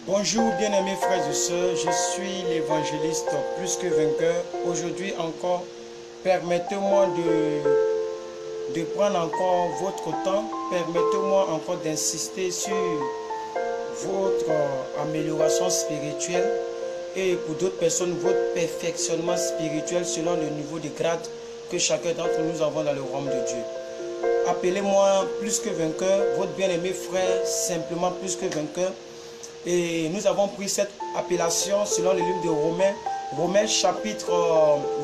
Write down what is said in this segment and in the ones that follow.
Bonjour bien-aimés frères et sœurs, je suis l'évangéliste plus que vainqueur. Aujourd'hui encore, permettez-moi de prendre encore votre temps, permettez-moi encore d'insister sur votre amélioration spirituelle et pour d'autres personnes, votre perfectionnement spirituel selon le niveau de grade que chacun d'entre nous avons dans le royaume de Dieu. Appelez-moi plus que vainqueur, votre bien-aimé frère, simplement plus que vainqueur. Et nous avons pris cette appellation selon le livre de Romains chapitre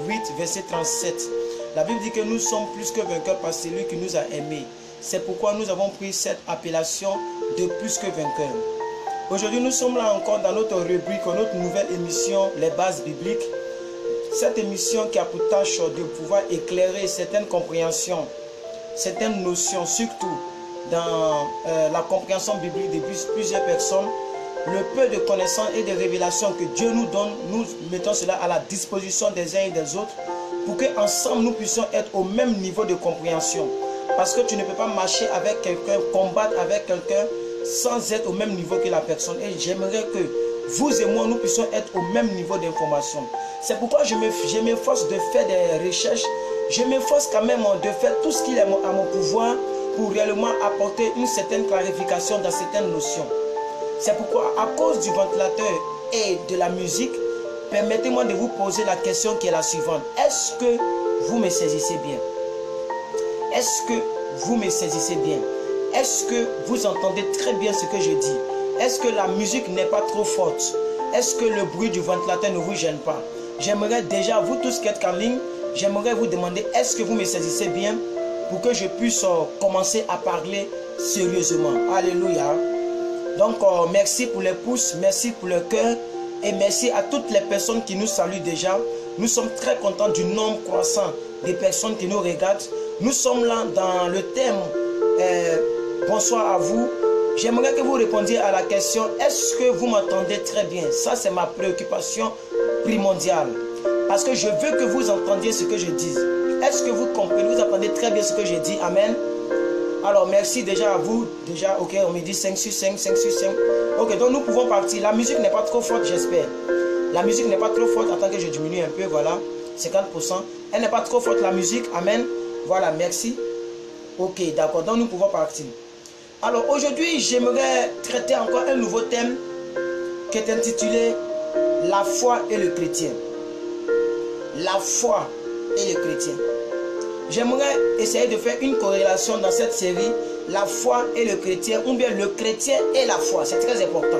8, verset 37. La Bible dit que nous sommes plus que vainqueurs par celui qui nous a aimés. C'est pourquoi nous avons pris cette appellation de plus que vainqueurs. Aujourd'hui, nous sommes là encore dans notre rubrique, notre nouvelle émission, les bases bibliques. Cette émission qui a pour tâche de pouvoir éclairer certaines compréhensions, certaines notions, surtout dans la compréhension biblique de plusieurs personnes. Le peu de connaissances et de révélations que Dieu nous donne, nous mettons cela à la disposition des uns et des autres pour qu'ensemble nous puissions être au même niveau de compréhension. Parce que tu ne peux pas marcher avec quelqu'un, combattre avec quelqu'un sans être au même niveau que la personne. Et j'aimerais que vous et moi, nous puissions être au même niveau d'information. C'est pourquoi je m'efforce de faire des recherches. Je m'efforce quand même de faire tout ce qu'il est à mon pouvoir pour réellement apporter une certaine clarification dans certaines notions. C'est pourquoi, à cause du ventilateur et de la musique, permettez-moi de vous poser la question qui est la suivante. Est-ce que vous me saisissez bien? Est-ce que vous me saisissez bien? Est-ce que vous entendez très bien ce que je dis? Est-ce que la musique n'est pas trop forte? Est-ce que le bruit du ventilateur ne vous gêne pas? J'aimerais déjà, vous tous qui êtes en ligne, j'aimerais vous demander, est-ce que vous me saisissez bien pour que je puisse commencer à parler sérieusement? Alléluia. Donc, merci pour les pouces, merci pour le cœur et merci à toutes les personnes qui nous saluent déjà. Nous sommes très contents du nombre croissant des personnes qui nous regardent. Nous sommes là dans le thème bonsoir à vous. J'aimerais que vous répondiez à la question, est-ce que vous m'entendez très bien? Ça, c'est ma préoccupation primordiale. Parce que je veux que vous entendiez ce que je dis. Est-ce que vous comprenez? Vous entendez très bien ce que je dis? Amen. Alors, merci déjà à vous. Déjà, ok, on me dit 5 sur 5, 5 sur 5. Ok, donc nous pouvons partir. La musique n'est pas trop forte, j'espère. La musique n'est pas trop forte. Attends que je diminue un peu, voilà. 50%. Elle n'est pas trop forte, la musique. Amen. Voilà, merci. Ok, d'accord. Donc, nous pouvons partir. Alors, aujourd'hui, j'aimerais traiter encore un nouveau thème qui est intitulé « La foi et le chrétien ». La foi et le chrétien. J'aimerais essayer de faire une corrélation dans cette série, la foi et le chrétien, ou bien le chrétien et la foi. C'est très important.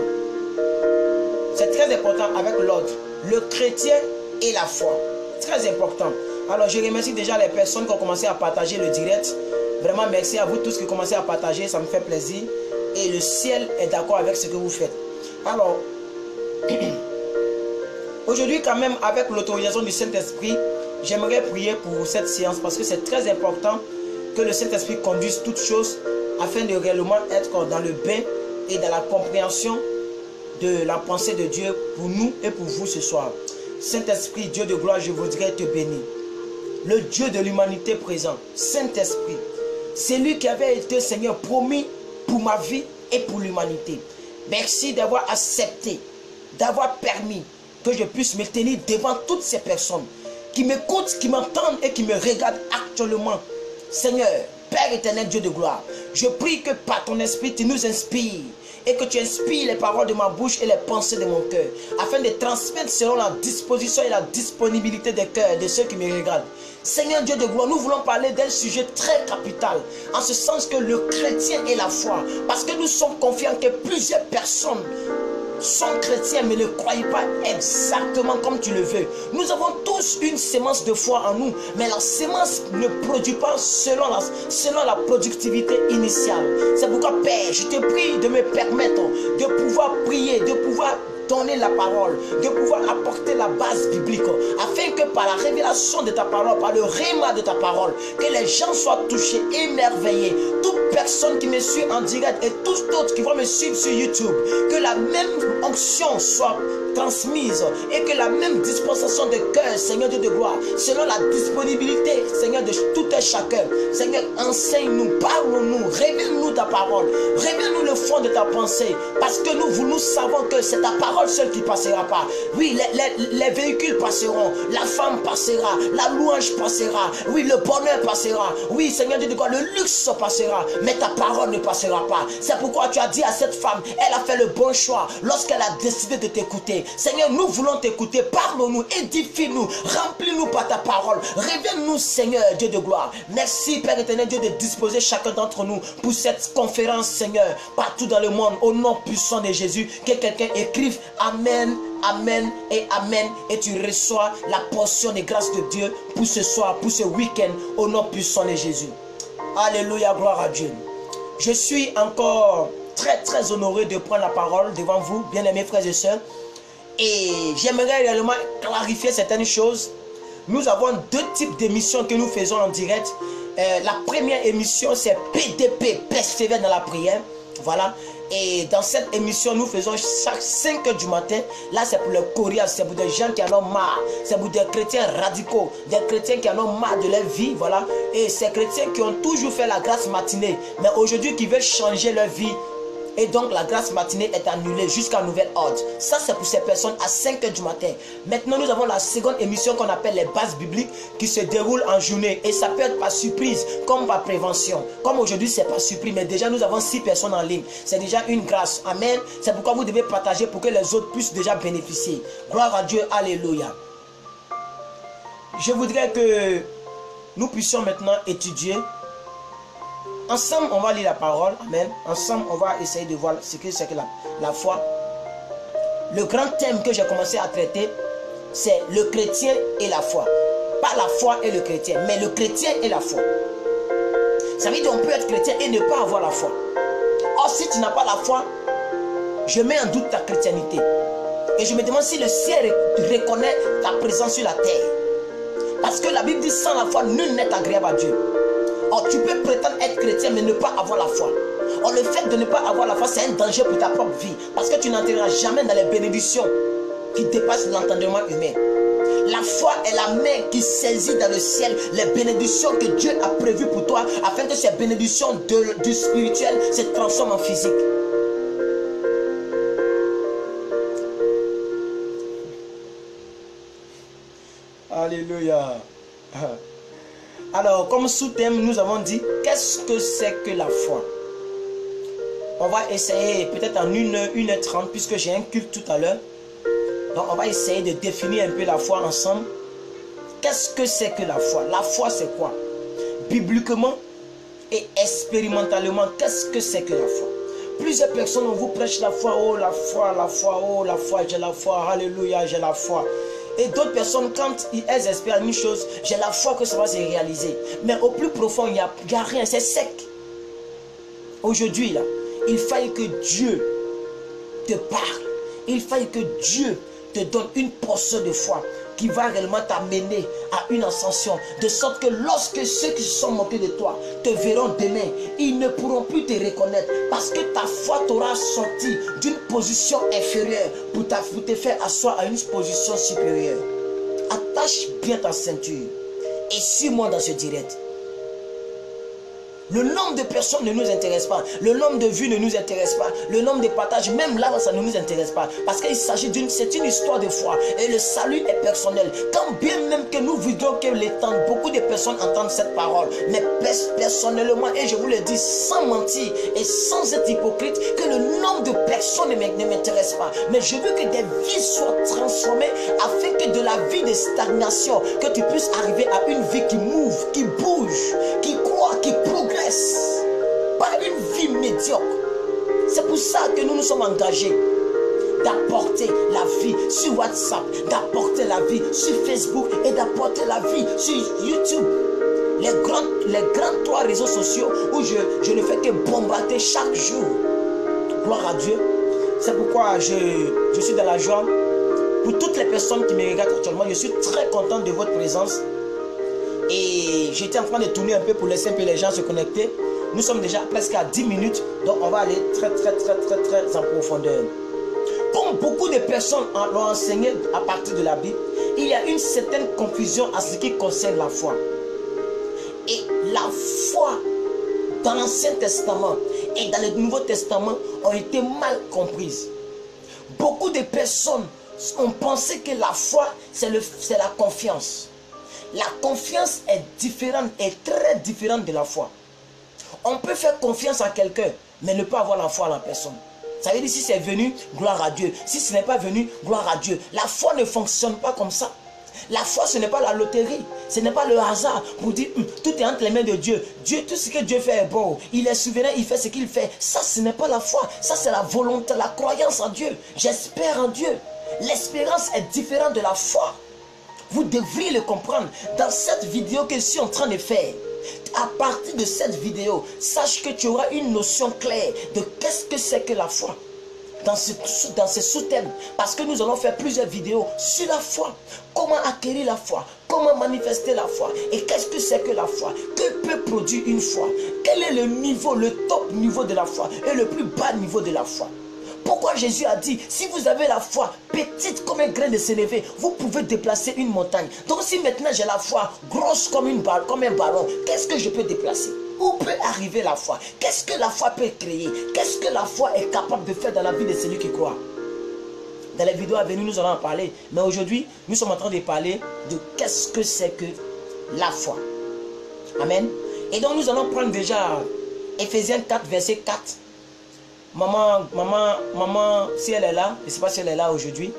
C'est très important avec l'ordre. Le chrétien et la foi. Très important. Alors, je remercie déjà les personnes qui ont commencé à partager le direct. Vraiment, merci à vous tous qui commencez à partager, ça me fait plaisir. Et le ciel est d'accord avec ce que vous faites. Alors, aujourd'hui quand même, avec l'autorisation du Saint-Esprit, j'aimerais prier pour cette séance parce que c'est très important que le Saint-Esprit conduise toutes choses afin de réellement être dans le bain et dans la compréhension de la pensée de Dieu pour nous et pour vous ce soir. Saint-Esprit, Dieu de gloire, je voudrais te bénir. Le Dieu de l'humanité présent, Saint-Esprit, c'est lui qui avait été, Seigneur, promis pour ma vie et pour l'humanité. Merci d'avoir accepté, d'avoir permis que je puisse me tenir devant toutes ces personnes qui m'écoutent, qui m'entendent et qui me regardent actuellement. Seigneur, Père éternel, Dieu de gloire, je prie que par ton esprit, tu nous inspires et que tu inspires les paroles de ma bouche et les pensées de mon cœur, afin de transmettre selon la disposition et la disponibilité des cœurs de ceux qui me regardent. Seigneur Dieu de gloire, nous voulons parler d'un sujet très capital, en ce sens que le chrétien et la foi, parce que nous sommes confiants que plusieurs personnes sont chrétiens mais ne croient pas exactement comme tu le veux. Nous avons tous une sémence de foi en nous, mais la sémence ne produit pas selon la productivité initiale. C'est pourquoi Père, je te prie de me permettre de pouvoir prier, de pouvoir donner la parole, de pouvoir apporter la base biblique, afin que par la révélation de ta parole, par le rhéma de ta parole, que les gens soient touchés, émerveillés. Toute personne qui me suit en direct et tous d'autres qui vont me suivre sur YouTube, que la même onction soit transmise et que la même dispensation de cœur, Seigneur Dieu de gloire, selon la disponibilité, Seigneur, de tout et chacun. Seigneur, enseigne-nous, parle-nous, révèle-nous ta parole, révèle-nous le fond de ta pensée, parce que nous savons que c'est ta parole seule qui passera pas. Oui, les véhicules passeront, la femme passera, la louange passera, oui, le bonheur passera, oui, Seigneur Dieu de gloire, le luxe passera, mais ta parole ne passera pas. C'est pourquoi tu as dit à cette femme, elle a fait le bon choix lorsqu'elle a décidé de t'écouter. Seigneur, nous voulons t'écouter, parle-nous, édifie-nous, remplis-nous par ta parole, révèle-nous, Seigneur Dieu de gloire. Merci Père éternel Dieu de disposer chacun d'entre nous pour cette conférence, Seigneur, partout dans le monde, au nom puissant de Jésus, que quelqu'un écrive Amen, Amen et Amen, et tu reçois la portion de grâce de Dieu pour ce soir, pour ce week-end, au nom puissant de Jésus. Alléluia, gloire à Dieu. Je suis encore très honoré de prendre la parole devant vous, bien-aimés frères et sœurs. Et j'aimerais réellement clarifier certaines choses. Nous avons deux types d'émissions que nous faisons en direct. La première émission, c'est PDP, persévère dans la prière. Voilà. Et dans cette émission, nous faisons chaque 5 h du matin. Là, c'est pour le courrier, c'est pour des gens qui en ont marre. C'est pour des chrétiens radicaux, des chrétiens qui en ont marre de leur vie. Voilà. Et ces chrétiens qui ont toujours fait la grâce matinée, mais aujourd'hui qui veulent changer leur vie. Et donc la grâce matinée est annulée jusqu'à nouvel ordre. Ça c'est pour ces personnes à 5 h du matin. Maintenant nous avons la seconde émission qu'on appelle les bases bibliques, qui se déroule en journée. Et ça peut être par surprise comme par prévention. Comme aujourd'hui c'est pas surprise, mais déjà nous avons 6 personnes en ligne. C'est déjà une grâce. Amen. C'est pourquoi vous devez partager pour que les autres puissent déjà bénéficier. Gloire à Dieu. Alléluia. Je voudrais que nous puissions maintenant étudier. Ensemble, on va lire la parole. Amen. Ensemble, on va essayer de voir ce que c'est que la foi. Le grand thème que j'ai commencé à traiter, c'est le chrétien et la foi. Pas la foi et le chrétien, mais le chrétien et la foi. Ça veut dire qu'on peut être chrétien et ne pas avoir la foi. Or, si tu n'as pas la foi, je mets en doute ta chrétienté. Et je me demande si le ciel reconnaît ta présence sur la terre. Parce que la Bible dit, sans la foi, nul n'est agréable à Dieu. Or, tu peux prétendre être chrétien mais ne pas avoir la foi. Or, le fait de ne pas avoir la foi, c'est un danger pour ta propre vie. Parce que tu n'entreras jamais dans les bénédictions qui dépassent l'entendement humain. La foi est la main qui saisit dans le ciel les bénédictions que Dieu a prévues pour toi, afin que ces bénédictions du spirituel se transforment en physique. Alléluia. Alors, comme sous-thème, nous avons dit, qu'est-ce que c'est que la foi? On va essayer, peut-être en 1h30, puisque j'ai un culte tout à l'heure. Donc, on va essayer de définir un peu la foi ensemble. Qu'est-ce que c'est que la foi? La foi, c'est quoi? Bibliquement et expérimentalement, qu'est-ce que c'est que la foi? Plusieurs personnes, on vous prêche la foi, oh la foi, oh la foi, j'ai la foi, alléluia, j'ai la foi. Et d'autres personnes, quand elles espèrent une chose, j'ai la foi que ça va se réaliser. Mais au plus profond, il n'y a rien, c'est sec. Aujourd'hui, là, il faille que Dieu te parle. Il faille que Dieu te donne une portion de foi qui va réellement t'amener à une ascension. De sorte que lorsque ceux qui sont moqués de toi te verront demain, ils ne pourront plus te reconnaître. Parce que ta foi t'aura sorti d'une position inférieure pour te faire asseoir à une position supérieure. Attache bien ta ceinture et suis-moi dans ce direct. Le nombre de personnes ne nous intéresse pas. Le nombre de vues ne nous intéresse pas. Le nombre de partages, même là, ça ne nous intéresse pas. Parce qu'il s'agit c'est une histoire de foi. Et le salut est personnel. Quand bien même que nous voudrions que beaucoup de personnes entendent cette parole. Mais personnellement, et je vous le dis sans mentir et sans être hypocrite, que le nombre de personnes ne m'intéresse pas. Mais je veux que des vies soient transformées afin que de la vie de stagnation, que tu puisses arriver à une vie qui move, qui bouge, qui croit, qui progresse. Pas une vie médiocre. C'est pour ça que nous nous sommes engagés d'apporter la vie sur WhatsApp, d'apporter la vie sur Facebook et d'apporter la vie sur YouTube. Les grands 3 réseaux sociaux où je ne fais que bombarder chaque jour. Gloire à Dieu. C'est pourquoi je suis dans la joie. Pour toutes les personnes qui me regardent actuellement, je suis très content de votre présence. Et j'étais en train de tourner un peu pour laisser un peu les gens se connecter. Nous sommes déjà presque à 10 minutes. Donc on va aller très en profondeur. Comme beaucoup de personnes l'ont enseigné à partir de la Bible, il y a une certaine confusion à ce qui concerne la foi. Et la foi dans l'Ancien Testament et dans le Nouveau Testament ont été mal comprises. Beaucoup de personnes ont pensé que la foi, c'est la confiance. La confiance est différente, est très différente de la foi. On peut faire confiance à quelqu'un, mais ne pas avoir la foi à la personne. Ça veut dire si c'est venu, gloire à Dieu. Si ce n'est pas venu, gloire à Dieu. La foi ne fonctionne pas comme ça. La foi, ce n'est pas la loterie. Ce n'est pas le hasard pour dire tout est entre les mains de Dieu. Dieu, tout ce que Dieu fait est bon. Il est souverain, il fait ce qu'il fait. Ça, ce n'est pas la foi. Ça, c'est la volonté, la croyance en Dieu. J'espère en Dieu. L'espérance est différente de la foi. Vous devriez le comprendre. Dans cette vidéo que je suis en train de faire, à partir de cette vidéo, sache que tu auras une notion claire de qu'est-ce que c'est que la foi. Dans ce sous-thème, parce que nous allons faire plusieurs vidéos sur la foi. Comment acquérir la foi, comment manifester la foi et qu'est-ce que c'est que la foi, que peut produire une foi, quel est le niveau, le top niveau de la foi et le plus bas niveau de la foi. Pourquoi Jésus a dit, si vous avez la foi petite comme un grain de sénévé, vous pouvez déplacer une montagne. Donc si maintenant j'ai la foi grosse comme un ballon, qu'est-ce que je peux déplacer? Où peut arriver la foi? Qu'est-ce que la foi peut créer? Qu'est-ce que la foi est capable de faire dans la vie de celui qui croit? Dans les vidéos à venir, nous allons en parler. Mais aujourd'hui, nous sommes en train de parler de qu'est-ce que c'est que la foi. Amen. Et donc nous allons prendre déjà Ephésiens 4, verset 4. Maman, si elle est là, je ne sais pas si elle est là aujourd'hui.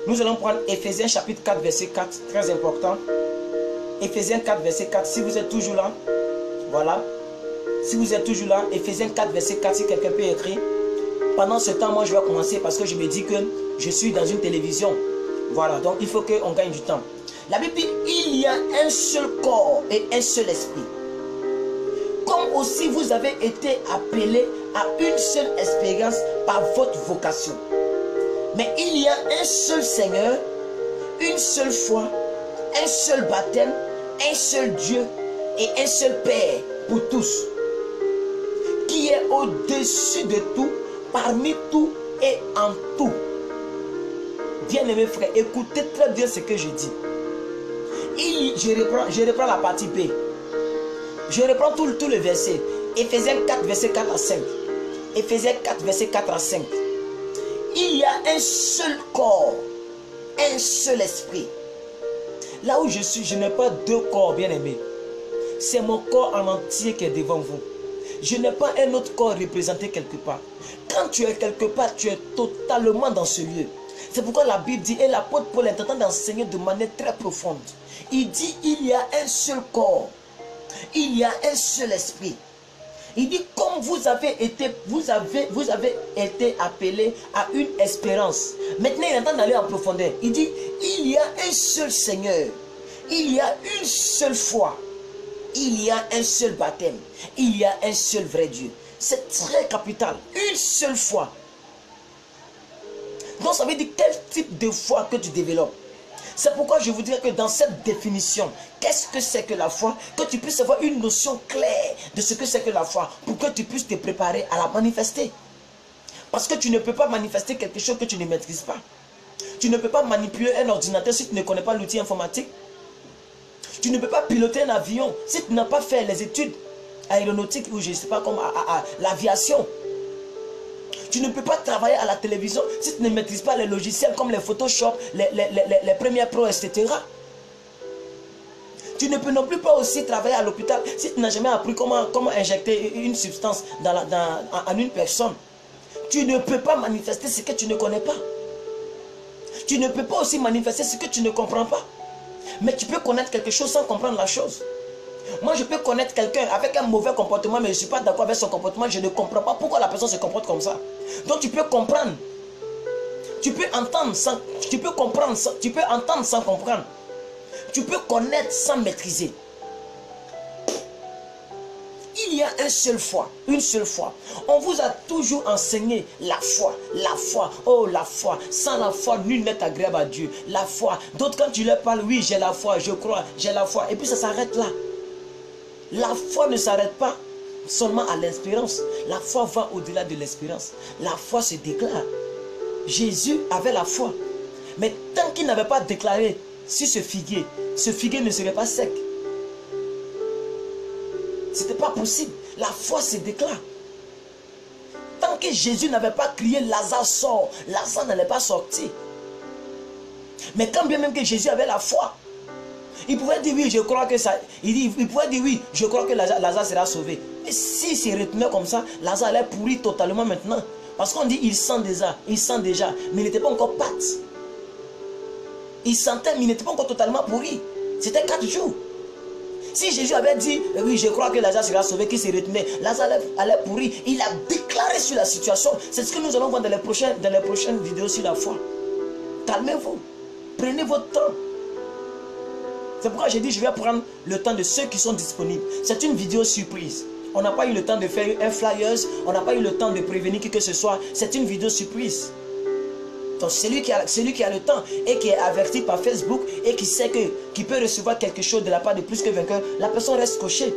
Nous allons prendre Ephésiens chapitre 4, verset 4. Très important. Ephésiens 4, verset 4. Si vous êtes toujours là, voilà. Si vous êtes toujours là, Ephésiens 4, verset 4, si quelqu'un peut écrire. Pendant ce temps, moi, je vais commencer parce que je me dis que je suis dans une télévision. Voilà, donc il faut qu'on gagne du temps. La Bible dit, il y a un seul corps et un seul esprit. Comme aussi vous avez été appelés à une seule expérience par votre vocation. Mais il y a un seul Seigneur, une seule foi, un seul baptême, un seul Dieu et un seul Père pour tous, qui est au-dessus de tout, parmi tout et en tout. Bien-aimés frères, écoutez très bien ce que je dis. Je reprends la partie B. Je reprends tout le verset. Ephésiens 4, verset 4 à 5. Ephésiens 4, verset 4 à 5. Il y a un seul corps, un seul esprit. Là où je suis, je n'ai pas deux corps, bien-aimés. C'est mon corps en entier qui est devant vous. Je n'ai pas un autre corps représenté quelque part. Quand tu es quelque part, tu es totalement dans ce lieu. C'est pourquoi la Bible dit, et l'apôtre Paul est en train d'enseigner de manière très profonde. Il dit, il y a un seul corps. Il y a un seul esprit. Il dit, comme vous avez été appelés à une espérance. Maintenant, il est en train d'aller en profondeur. Il dit, il y a un seul Seigneur. Il y a une seule foi. Il y a un seul baptême. Il y a un seul vrai Dieu. C'est très capital. Une seule foi. Donc ça veut dire quel type de foi que tu développes. C'est pourquoi je vous dirais que dans cette définition, qu'est-ce que c'est que la foi? Que tu puisses avoir une notion claire de ce que c'est que la foi, pour que tu puisses te préparer à la manifester. Parce que tu ne peux pas manifester quelque chose que tu ne maîtrises pas. Tu ne peux pas manipuler un ordinateur si tu ne connais pas l'outil informatique. Tu ne peux pas piloter un avion si tu n'as pas fait les études aéronautiques ou je ne sais pas comme l'aviation. Tu ne peux pas travailler à la télévision si tu ne maîtrises pas les logiciels comme les Photoshop, les Premiere Pro, etc. Tu ne peux non plus pas aussi travailler à l'hôpital si tu n'as jamais appris comment injecter une substance en une personne. Tu ne peux pas manifester ce que tu ne connais pas. Tu ne peux pas aussi manifester ce que tu ne comprends pas. Mais tu peux connaître quelque chose sans comprendre la chose. Moi, je peux connaître quelqu'un avec un mauvais comportement, mais je ne suis pas d'accord avec son comportement. Je ne comprends pas pourquoi la personne se comporte comme ça. Donc, tu peux comprendre. Tu peux entendre sans, tu peux comprendre sans, tu peux entendre sans comprendre. Tu peux connaître sans maîtriser. Il y a une seule fois, une seule fois. On vous a toujours enseigné la foi, oh la foi. Sans la foi, nul n'est agréable à Dieu. La foi. D'autres, quand tu leur parles, oui, j'ai la foi, je crois, j'ai la foi. Et puis ça s'arrête là. La foi ne s'arrête pas seulement à l'espérance. La foi va au-delà de l'espérance. La foi se déclare. Jésus avait la foi. Mais tant qu'il n'avait pas déclaré sur ce figuier ne serait pas sec. Ce n'était pas possible. La foi se déclare. Tant que Jésus n'avait pas crié Lazare sort, Lazare n'allait pas sortir. Mais quand bien même que Jésus avait la foi, il pouvait dire oui, je crois que ça. Il pouvait dire oui, je crois que Lazare sera sauvé. Mais s'il se retenait comme ça, Lazare allait pourrir totalement maintenant. Parce qu'on dit il sent déjà, mais il n'était pas encore pâte. Il sentait, mais il n'était pas encore totalement pourri. C'était 4 jours. Si Jésus avait dit, oui, je crois que Lazare sera sauvé, qu'il se retenait, Lazare allait pourrir. Il a déclaré sur la situation. C'est ce que nous allons voir dans les prochaines vidéos sur la foi. Calmez-vous. Prenez votre temps. C'est pourquoi j'ai dit, je vais prendre le temps de ceux qui sont disponibles. C'est une vidéo surprise. On n'a pas eu le temps de faire un flyers. On n'a pas eu le temps de prévenir qui que ce soit. C'est une vidéo surprise. Donc celui qui a le temps et qui est averti par Facebook et qui sait qu'il peut recevoir quelque chose de la part de plus que vainqueur, la personne reste cochée.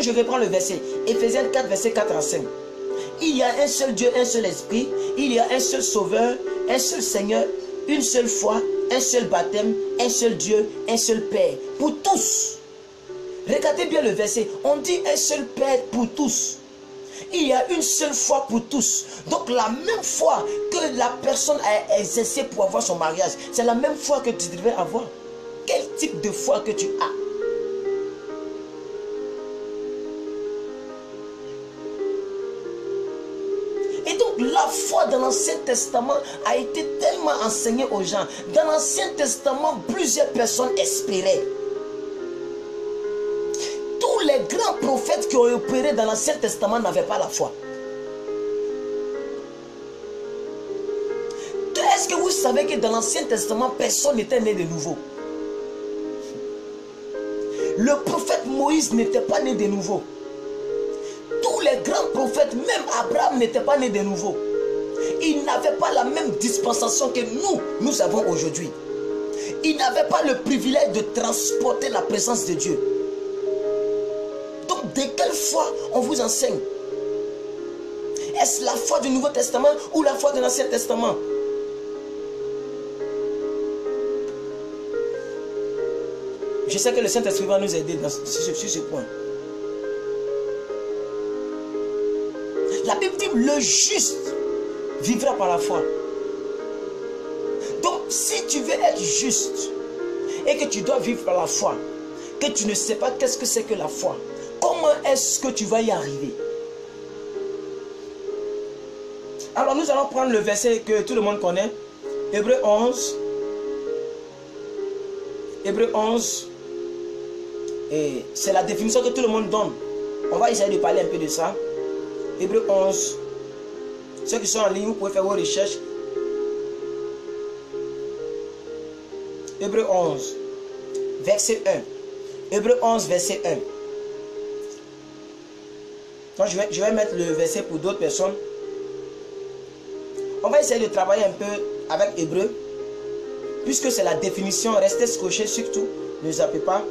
Je vais prendre le verset. Éphésiens 4, verset 4 à 5. Il y a un seul Dieu, un seul esprit. Il y a un seul Sauveur, un seul Seigneur, une seule foi, un seul baptême, un seul Dieu, un seul Père. Pour tous. Regardez bien le verset. On dit un seul Père pour tous. Il y a une seule foi pour tous. Donc la même foi que la personne a exercée pour avoir son mariage, c'est la même foi que tu devrais avoir. Quel type de foi que tu as? Et donc la foi dans l'Ancien Testament a été tellement enseignée aux gens. Dans l'Ancien Testament, plusieurs personnes espéraient. Tous les grands prophètes qui ont opéré dans l'Ancien Testament n'avaient pas la foi. Est-ce que vous savez que dans l'Ancien Testament, personne n'était né de nouveau? Le prophète Moïse n'était pas né de nouveau. Tous les grands prophètes, même Abraham n'était pas né de nouveau. Il n'avait pas la même dispensation que nous avons aujourd'hui. Il n'avait pas le privilège de transporter la présence de Dieu. Donc, de quelle foi on vous enseigne? Est-ce la foi du Nouveau Testament ou la foi de l'Ancien Testament? Je sais que le Saint-Esprit va nous aider sur ce point. La Bible dit le juste vivra par la foi. Donc, si tu veux être juste et que tu dois vivre par la foi, que tu ne sais pas qu'est-ce que c'est que la foi, comment est-ce que tu vas y arriver? Alors, nous allons prendre le verset que tout le monde connaît. Hébreux 11. Hébreux 11. Et c'est la définition que tout le monde donne. On va essayer de parler un peu de ça. Hébreux 11. Ceux qui sont en ligne, vous pouvez faire vos recherches. Hébreux 11, verset 1. Hébreux 11, verset 1. Donc je vais mettre le verset pour d'autres personnes. On va essayer de travailler un peu avec Hébreux. Puisque c'est la définition, restez scotchés surtout. Ne zappez pas.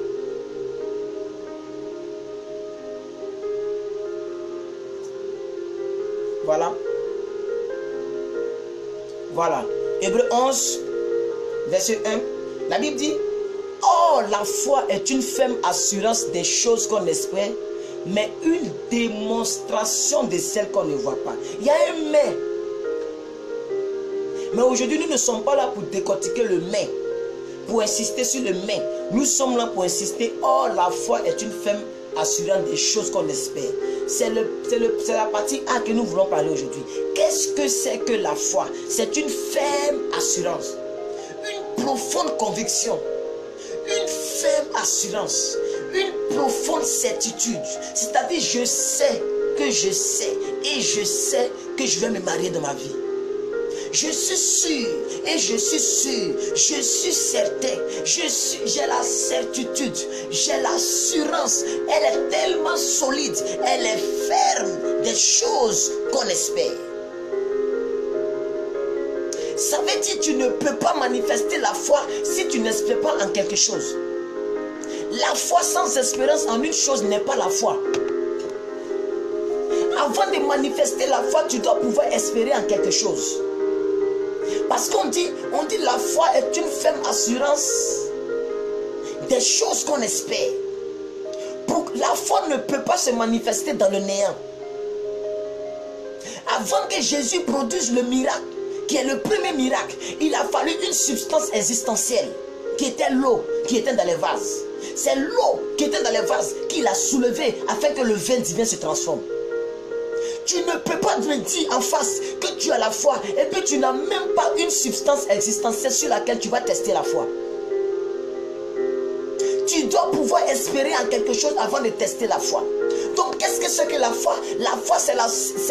Voilà. Voilà. Hébreux 11, verset 1. La Bible dit, « Or, la foi est une ferme assurance des choses qu'on espère, mais une démonstration de celles qu'on ne voit pas. » Il y a un « mais ». Mais aujourd'hui, nous ne sommes pas là pour décortiquer le « mais », pour insister sur le « mais ». Nous sommes là pour insister, « Or, la foi est une ferme assurance des choses qu'on espère. » C'est la partie A que nous voulons parler aujourd'hui. Qu'est-ce que c'est que la foi? C'est une ferme assurance, une profonde conviction, une ferme assurance, une profonde certitude. C'est-à-dire, je sais que je sais et je sais que je vais me marier dans ma vie. Je suis sûr et je suis sûr, je suis certain, j'ai la certitude, j'ai l'assurance. Elle est tellement solide, elle est ferme des choses qu'on espère. Ça veut dire que tu ne peux pas manifester la foi si tu n'espères pas en quelque chose. La foi sans espérance en une chose n'est pas la foi. Avant de manifester la foi, tu dois pouvoir espérer en quelque chose. Parce qu'on dit la foi est une ferme assurance des choses qu'on espère. La foi ne peut pas se manifester dans le néant. Avant que Jésus produise le miracle, qui est le premier miracle, il a fallu une substance existentielle, qui était l'eau, qui était dans les vases. C'est l'eau qui était dans les vases qu'il a soulevée afin que le vin divin se transforme. Tu ne peux pas me dire en face que tu as la foi et puis tu n'as même pas une substance existentielle sur laquelle tu vas tester la foi. Tu dois pouvoir espérer en quelque chose avant de tester la foi. Donc qu'est-ce que c'est que la foi? La foi c'est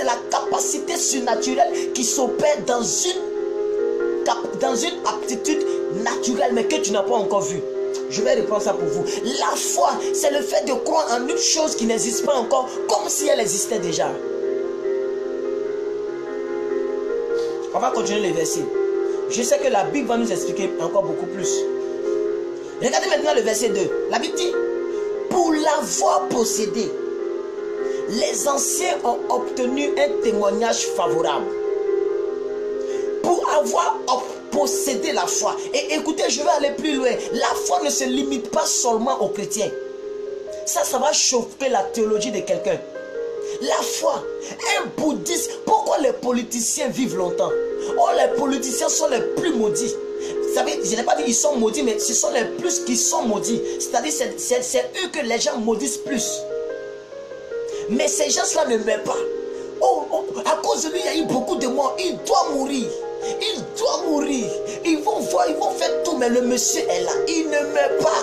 la capacité surnaturelle qui s'opère dans une aptitude naturelle mais que tu n'as pas encore vue. Je vais reprendre ça pour vous. La foi c'est le fait de croire en une chose qui n'existe pas encore comme si elle existait déjà. On va continuer les versets. Je sais que la Bible va nous expliquer encore beaucoup plus. Regardez maintenant le verset 2. La Bible dit, pour l'avoir possédé, les anciens ont obtenu un témoignage favorable. Pour avoir possédé la foi. Et écoutez, je vais aller plus loin. La foi ne se limite pas seulement aux chrétiens. Ça va chauffer la théologie de quelqu'un. La foi, un bouddhiste, pourquoi les politiciens vivent longtemps? Oh, les politiciens sont les plus maudits. Vous savez, je n'ai pas dit qu'ils sont maudits, mais ce sont les plus qui sont maudits. C'est-à-dire, c'est eux que les gens maudissent plus. Mais ces gens-là ne meurent pas. À cause de lui, il y a eu beaucoup de morts. Il doit mourir. Il doit mourir. Ils vont voir, ils vont faire tout, mais le monsieur est là. Il ne meurt pas.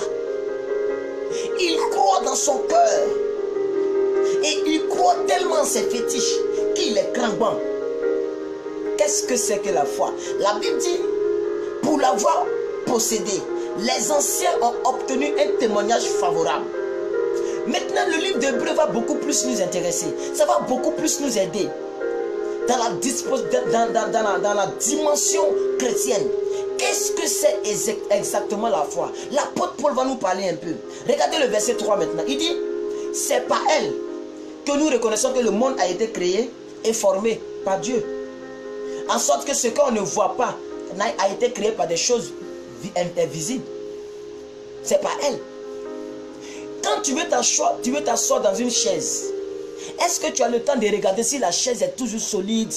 Il croit dans son cœur. Et il croit tellement en ses fétiches qu'il est crampant. Qu'est-ce que c'est que la foi? La Bible dit, pour l'avoir possédé, les anciens ont obtenu un témoignage favorable. Maintenant, le livre d'Hébreux va beaucoup plus nous intéresser. Ça va beaucoup plus nous aider dans la dimension chrétienne. Qu'est-ce que c'est exactement la foi? L'apôtre Paul va nous parler un peu. Regardez le verset 3 maintenant. Il dit, c'est par elle que nous reconnaissons que le monde a été créé et formé par Dieu. En sorte que ce qu'on ne voit pas a été créé par des choses invisibles. C'est par elle. Quand tu veux t'asseoir dans une chaise, est-ce que tu as le temps de regarder si la chaise est toujours solide?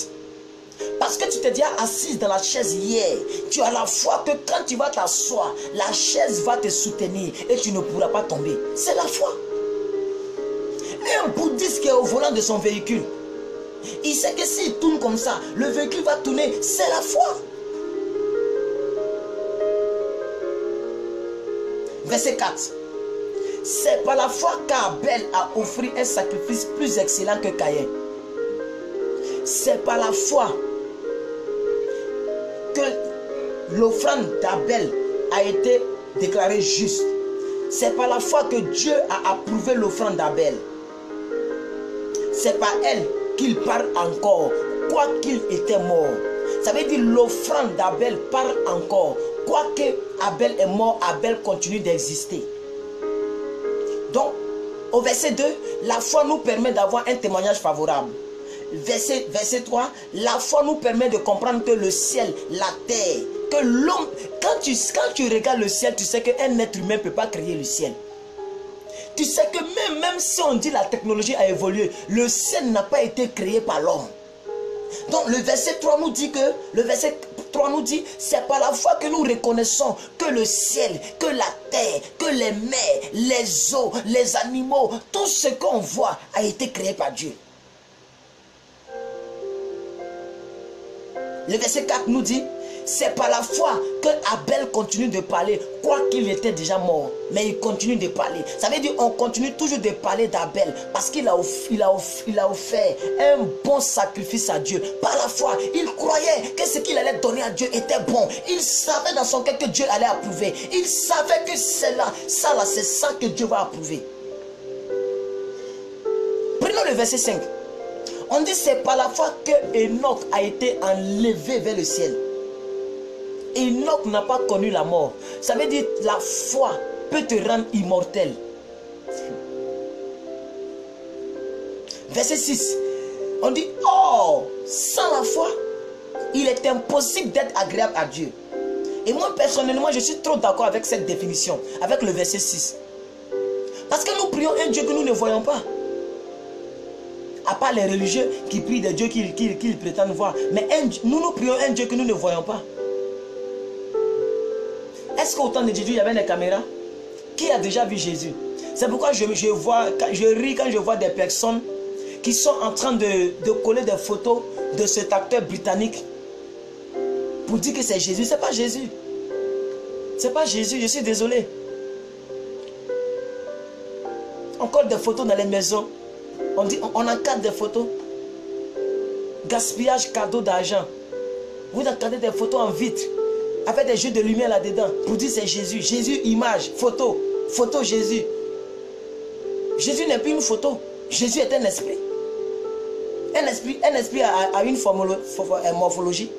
Parce que tu t'es déjà assise dans la chaise hier. Tu as la foi que quand tu vas t'asseoir, la chaise va te soutenir et tu ne pourras pas tomber. C'est la foi. Un bouddhiste qui est au volant de son véhicule, il sait que s'il tourne comme ça, le véhicule va tourner. C'est la foi. Verset 4. C'est par la foi qu'Abel a offert un sacrifice plus excellent que Caïn. C'est par la foi que l'offrande d'Abel a été déclarée juste. C'est par la foi que Dieu a approuvé l'offrande d'Abel. C'est par elle qu'il parle encore, quoiqu'il était mort. Ça veut dire l'offrande d'Abel parle encore. Quoique Abel est mort, Abel continue d'exister. Donc, au verset 2, la foi nous permet d'avoir un témoignage favorable. Verset 3, la foi nous permet de comprendre que le ciel, la terre, que l'homme, quand tu regardes le ciel, tu sais qu'un être humain ne peut pas créer le ciel. Tu sais que même si on dit la technologie a évolué, le ciel n'a pas été créé par l'homme. Donc le verset 3 nous dit c'est par la foi que nous reconnaissons que le ciel, que la terre, que les mers, les eaux, les animaux, tout ce qu'on voit a été créé par Dieu. Le verset 4 nous dit, C'est par la foi que Abel continue de parler, quoiqu'il était déjà mort. Mais il continue de parler. Ça veut dire qu'on continue toujours de parler d'Abel parce qu'il a offert un bon sacrifice à Dieu. Par la foi, il croyait que ce qu'il allait donner à Dieu était bon. Il savait dans son cœur que Dieu allait approuver. Il savait que c'est ça que Dieu va approuver. Prenons le verset 5. On dit c'est par la foi que Enoch a été enlevé vers le ciel. Enoch n'a pas connu la mort. Ça veut dire la foi peut te rendre immortel. Verset 6. On dit, oh, sans la foi, il est impossible d'être agréable à Dieu. Et moi personnellement, je suis trop d'accord avec cette définition, avec le verset 6. Parce que nous prions un Dieu que nous ne voyons pas. À part les religieux qui prient des dieux qu'ils prétendent voir. Mais nous prions un Dieu que nous ne voyons pas. Est-ce qu'au temps de Jésus, il y avait des caméras? Qui a déjà vu Jésus? C'est pourquoi je ris quand je vois des personnes qui sont en train de coller des photos de cet acteur britannique pour dire que c'est Jésus. Ce n'est pas Jésus. Ce n'est pas Jésus, je suis désolé. On colle des photos dans les maisons. On encadre des photos. Gaspillage, cadeau d'argent. Vous encadrez des photos en vitre avec des jeux de lumière là-dedans pour dire c'est Jésus. Jésus, image, photo. Photo Jésus. Jésus n'est plus une photo. Jésus est un esprit. Un esprit a une morphologie.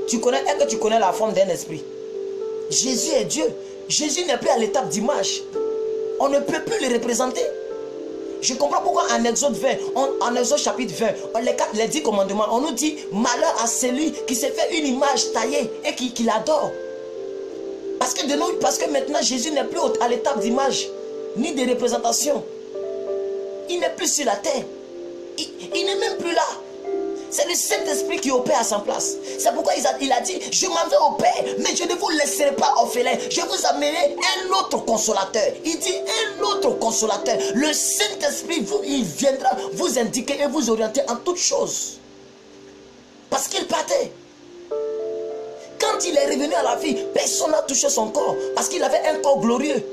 Est-ce que tu connais la forme d'un esprit? Jésus est Dieu. Jésus n'est plus à l'étape d'image. On ne peut plus le représenter. Je comprends pourquoi en Exode 20, en Exode chapitre 20, les 10 commandements, on nous dit malheur à celui qui s'est fait une image taillée et qui l'adore. Parce que maintenant Jésus n'est plus à l'étape d'image ni de représentation. Il n'est plus sur la terre. Il n'est même plus là. C'est le Saint-Esprit qui opère à sa place. C'est pourquoi il a dit, je m'en vais au Père, mais je ne vous laisserai pas orphelin. Je vous amènerai un autre consolateur. Il dit un autre consolateur. Le Saint-Esprit, il viendra vous indiquer et vous orienter en toutes choses. Parce qu'il partait. Quand il est revenu à la vie, personne n'a touché son corps. Parce qu'il avait un corps glorieux.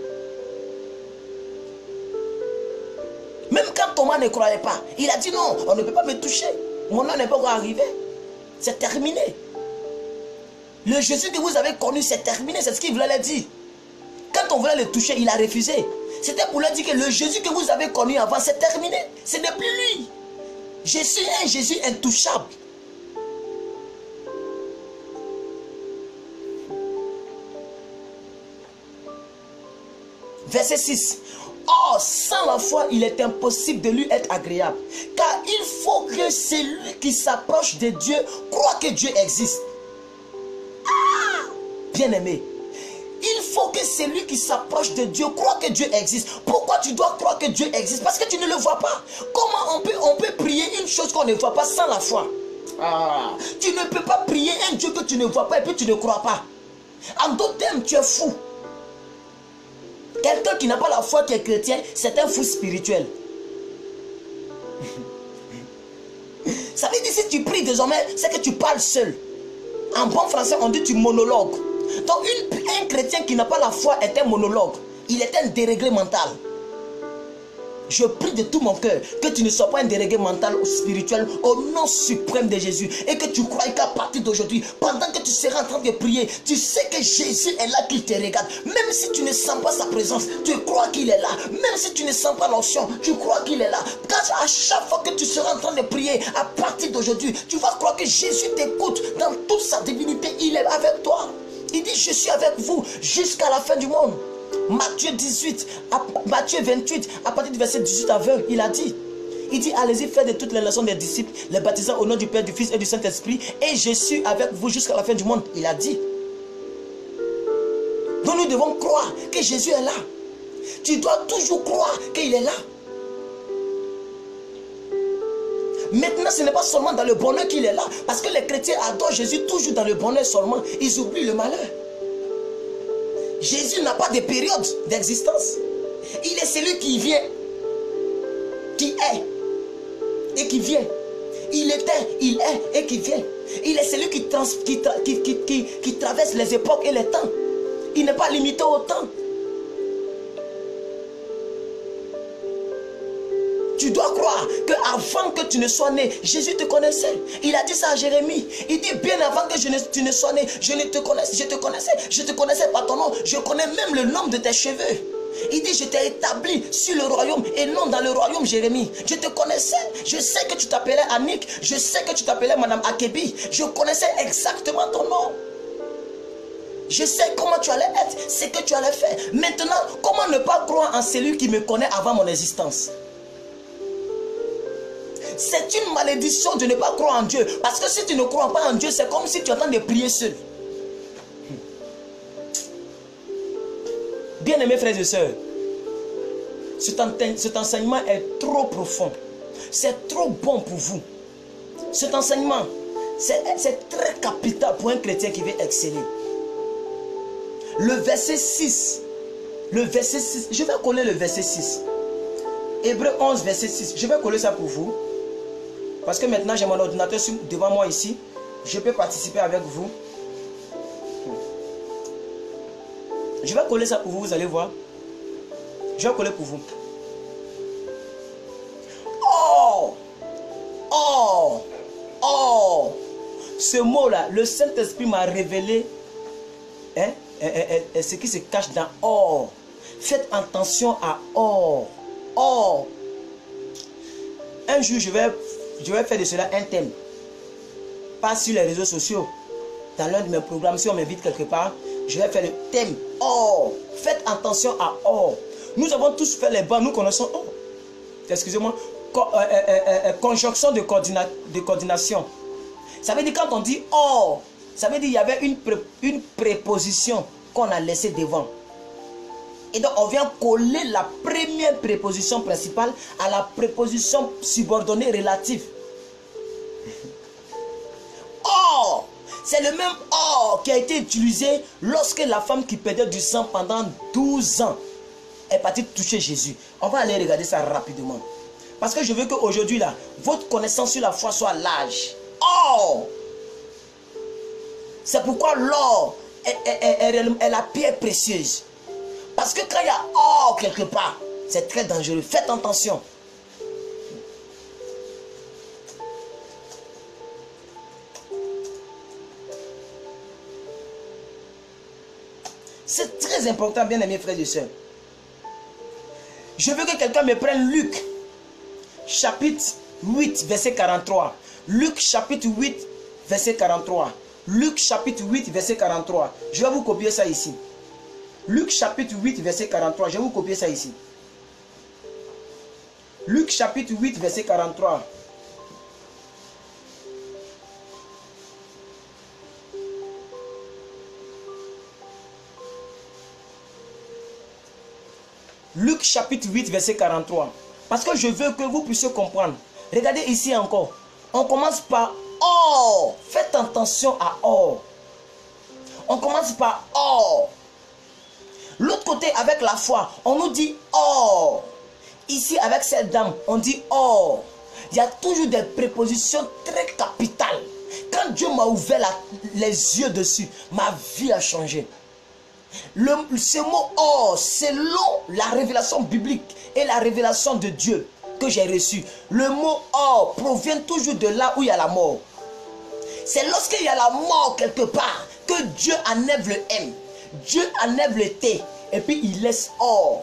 Même quand Thomas ne croyait pas, il a dit non, on ne peut pas me toucher. Mon nom n'est pas encore arrivé. C'est terminé. Le Jésus que vous avez connu, c'est terminé. C'est ce qu'il voulait dire. Quand on voulait le toucher, il a refusé. C'était pour lui dire que le Jésus que vous avez connu avant, c'est terminé. Ce n'est plus lui. Je suis un Jésus intouchable. Verset 6. Or, sans la foi, il est impossible de lui être agréable. Car il faut que celui qui s'approche de Dieu croit que Dieu existe. Ah! Bien-aimé. Il faut que celui qui s'approche de Dieu croit que Dieu existe. Pourquoi tu dois croire que Dieu existe? Parce que tu ne le vois pas. Comment on peut prier une chose qu'on ne voit pas sans la foi? Ah! Tu ne peux pas prier un Dieu que tu ne vois pas et puis tu ne crois pas. En d'autres termes, tu es fou. Quelqu'un qui n'a pas la foi qui est chrétien, c'est un fou spirituel. Ça veut dire si tu pries désormais, c'est que tu parles seul. En bon français, on dit tu monologues. Donc un chrétien qui n'a pas la foi est un monologue. Il est un déréglé mental. Je prie de tout mon cœur que tu ne sois pas un déréglé mental ou spirituel au nom suprême de Jésus. Et que tu crois qu'à partir d'aujourd'hui, pendant que tu seras en train de prier, tu sais que Jésus est là, qu'il te regarde. Même si tu ne sens pas sa présence, tu crois qu'il est là. Même si tu ne sens pas l'onction, tu crois qu'il est là. Car à chaque fois que tu seras en train de prier, à partir d'aujourd'hui, tu vas croire que Jésus t'écoute dans toute sa divinité. Il est avec toi. Il dit, je suis avec vous jusqu'à la fin du monde. Matthieu 28, à partir du verset 18 à 20, il a dit, allez-y, faites de toutes les leçons des disciples, les baptisant au nom du Père, du Fils et du Saint-Esprit, et je suis avec vous jusqu'à la fin du monde, il a dit. Donc nous devons croire que Jésus est là. Tu dois toujours croire qu'il est là. Maintenant, ce n'est pas seulement dans le bonheur qu'il est là, parce que les chrétiens adorent Jésus toujours dans le bonheur seulement, ils oublient le malheur. Jésus n'a pas de période d'existence. Il est celui qui vient, qui est et qui vient. Il était, il est et qui vient. Il est celui qui traverse les époques et les temps. Il n'est pas limité au temps. Tu dois croire qu'avant que tu ne sois né, Jésus te connaissait. Il a dit ça à Jérémie. Il dit bien avant que tu ne sois né, je te connaissais. Je te connaissais par ton nom. Je connais même le nombre de tes cheveux. Il dit je t'ai établi sur le royaume et non dans le royaume, Jérémie. Je te connaissais. Je sais que tu t'appelais Annick. Je sais que tu t'appelais Madame Akebi. Je connaissais exactement ton nom. Je sais comment tu allais être, ce que tu allais faire. Maintenant, comment ne pas croire en celui qui me connaît avant mon existence? C'est une malédiction de ne pas croire en Dieu. Parce que si tu ne crois pas en Dieu, c'est comme si tu es en train de prier seul. Bien-aimés frères et sœurs, cet enseignement est trop profond. C'est trop bon pour vous. Cet enseignement, c'est très capital pour un chrétien qui veut exceller. Le verset 6. Je vais coller le verset 6. Hébreux 11, verset 6. Je vais coller ça pour vous. Parce que maintenant j'ai mon ordinateur devant moi ici. Je peux participer avec vous. Je vais coller ça pour vous, vous allez voir. Je vais coller pour vous. Oh! Oh! Oh! Ce mot-là, le Saint-Esprit m'a révélé ce qui se cache dans or. Faites attention à or. Or. Un jour, je vais faire de cela un thème. Pas sur les réseaux sociaux. Dans l'un de mes programmes, si on m'invite quelque part, je vais faire le thème or. Faites attention à or. Nous avons tous fait les bancs, nous connaissons or. Excusez-moi. Conjonction de coordination. Ça veut dire quand on dit or, ça veut dire qu'il y avait une préposition qu'on a laissée devant. Et donc on vient coller la première préposition principale à la préposition subordonnée relative. Or, c'est le même or qui a été utilisé lorsque la femme qui perdait du sang pendant 12 ans est partie toucher Jésus. On va aller regarder ça rapidement. Parce que je veux qu'aujourd'hui là, votre connaissance sur la foi soit large. Or, c'est pourquoi l'or est la pierre précieuse. Parce que quand il y a or quelque part, c'est très dangereux. Faites attention. C'est très important, bien aimés frères et sœurs. Je veux que quelqu'un me prenne Luc, chapitre 8, verset 43. Luc, chapitre 8, verset 43. Luc, chapitre 8, verset 43. Je vais vous copier ça ici. Luc chapitre 8 verset 43. Je vais vous copier ça ici. Luc chapitre 8 verset 43. Luc chapitre 8 verset 43. Parce que je veux que vous puissiez comprendre. Regardez ici encore. On commence par or. Faites attention à or. On commence par or. L'autre côté, avec la foi, on nous dit or. Ici, avec cette dame, on dit or. Il y a toujours des prépositions très capitales. Quand Dieu m'a ouvert les yeux dessus, ma vie a changé. Ce mot or, selon la révélation biblique et la révélation de Dieu que j'ai reçue, le mot or provient toujours de là où il y a la mort. C'est lorsqu'il y a la mort quelque part que Dieu enlève le M. Dieu enlève le T et puis il laisse or.